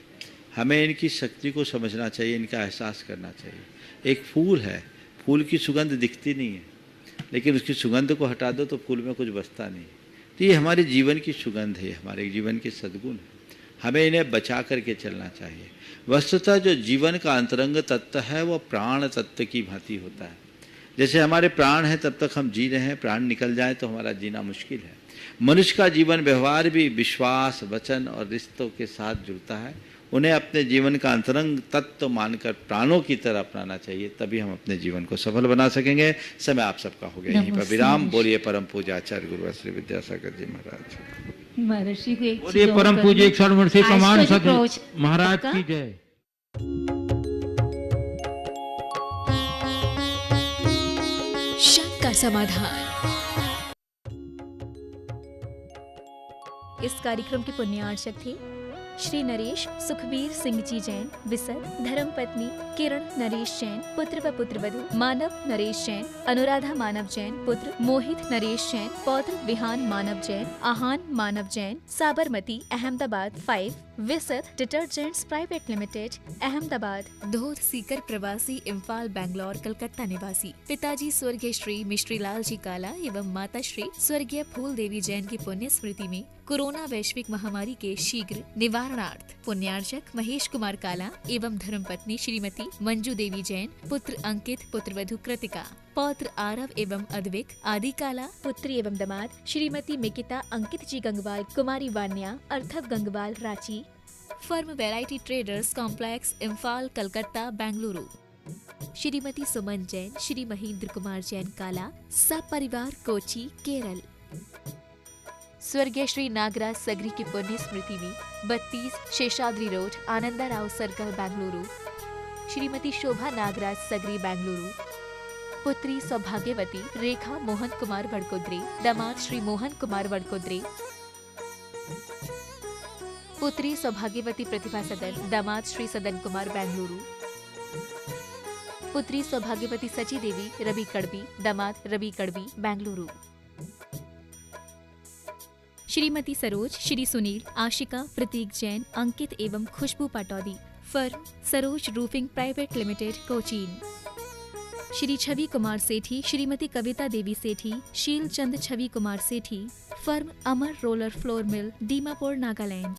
हमें इनकी शक्ति को समझना चाहिए, इनका एहसास करना चाहिए। एक फूल है, फूल की सुगंध दिखती नहीं है, लेकिन उसकी सुगंध को हटा दो तो फूल में कुछ बचता नहीं। तो ये हमारे जीवन की सुगंध है, हमारे जीवन के सद्गुण है, हमें इन्हें बचा करके चलना चाहिए। वस्तुतः जो जीवन का अंतरंग तत्व है वो प्राण तत्व की भांति होता है। जैसे हमारे प्राण हैं तब तक हम जी रहे हैं, प्राण निकल जाए तो हमारा जीना मुश्किल है। मनुष्य का जीवन व्यवहार भी विश्वास, वचन और रिश्तों के साथ जुड़ता है। उन्हें अपने जीवन का अंतरंग तत्व मानकर प्राणों की तरह अपनाना चाहिए, तभी हम अपने जीवन को सफल बना सकेंगे। समय आप सबका हो गया यहीं पर विराम। बोलिए परम पूज्य आचार्य गुरु श्री विद्यासागर जी महाराज। महर्षि को एक बोलिए परम पूज्य 100 प्रमाण सत महाराज की जय। शंका समाधान। इस कार्यक्रम के पुण्यार्चक थे श्री नरेश सुखबीर सिंह जी जैन, विसर, धर्मपत्नी किरण नरेश जैन, पुत्र व पुत्रवधू मानव नरेश जैन, अनुराधा मानव जैन, पुत्र मोहित नरेश जैन, पौत्र विहान मानव जैन, आहान मानव Jain, Sabarmati Ahmedabad 5, Visar detergents private limited Ahmedabad, Dhodh Sikar प्रवासी इम्फाल बैंगलोर कलकत्ता निवासी, पिताजी स्वर्गीय श्री मिश्री लाल जी काला एवं माता श्री स्वर्गीय फूल देवी जैन की पुण्य स्मृति में कोरोना वैश्विक महामारी के शीघ्र निवारणार्थ पुण्यार्चक महेश कुमार काला एवं धर्मपत्नी श्रीमती मंजू देवी जैन, पुत्र अंकित, पुत्रवधू कृतिका, पौत्र आरव एवं अद्विक आदि काला, पुत्री एवं दामाद श्रीमती मिकिता अंकित जी गंगवाल, कुमारी वान्या अर्थव Gangwal Ranchi, firm variety traders complex Imphal Calcutta Bengaluru, Shrimati Suman Jain, Shri Mahendra Kumar Jain Kala, सब परिवार कोची केरल। स्वर्गीय श्री नागराज सगरी की पुण्य स्मृति में 32 शेषाद्री रोड आनंदा राव सर्कल बेंगलुरु, श्रीमती शोभा नागराज सगरी बेंगलुरु, पुत्री सौभाग्यवती रेखा मोहन कुमार वडकोद्रे, दामाद श्री मोहन कुमार वडकोद्रे, पुत्री सौभाग्यवती प्रतिभा सदन, दामाद श्री सदन कुमार, बेंगलुरु। पुत्री सौभाग्यवती सची देवी, रवि कड़बी, दामाद रवि कड़बी, बेंगलुरु। श्रीमती सरोज, श्री सुनील, आशिका, प्रतीक जैन, अंकित एवं Khushboo Pataudi, firm Saroj roofing private limited, Cochin. Shri Chhavi Kumar Sethi, Shrimati Kavita Devi Sethi, Sheel Chand Chhavi Kumar Sethi, firm Amar roller flour mill, Dimapur, Nagaland.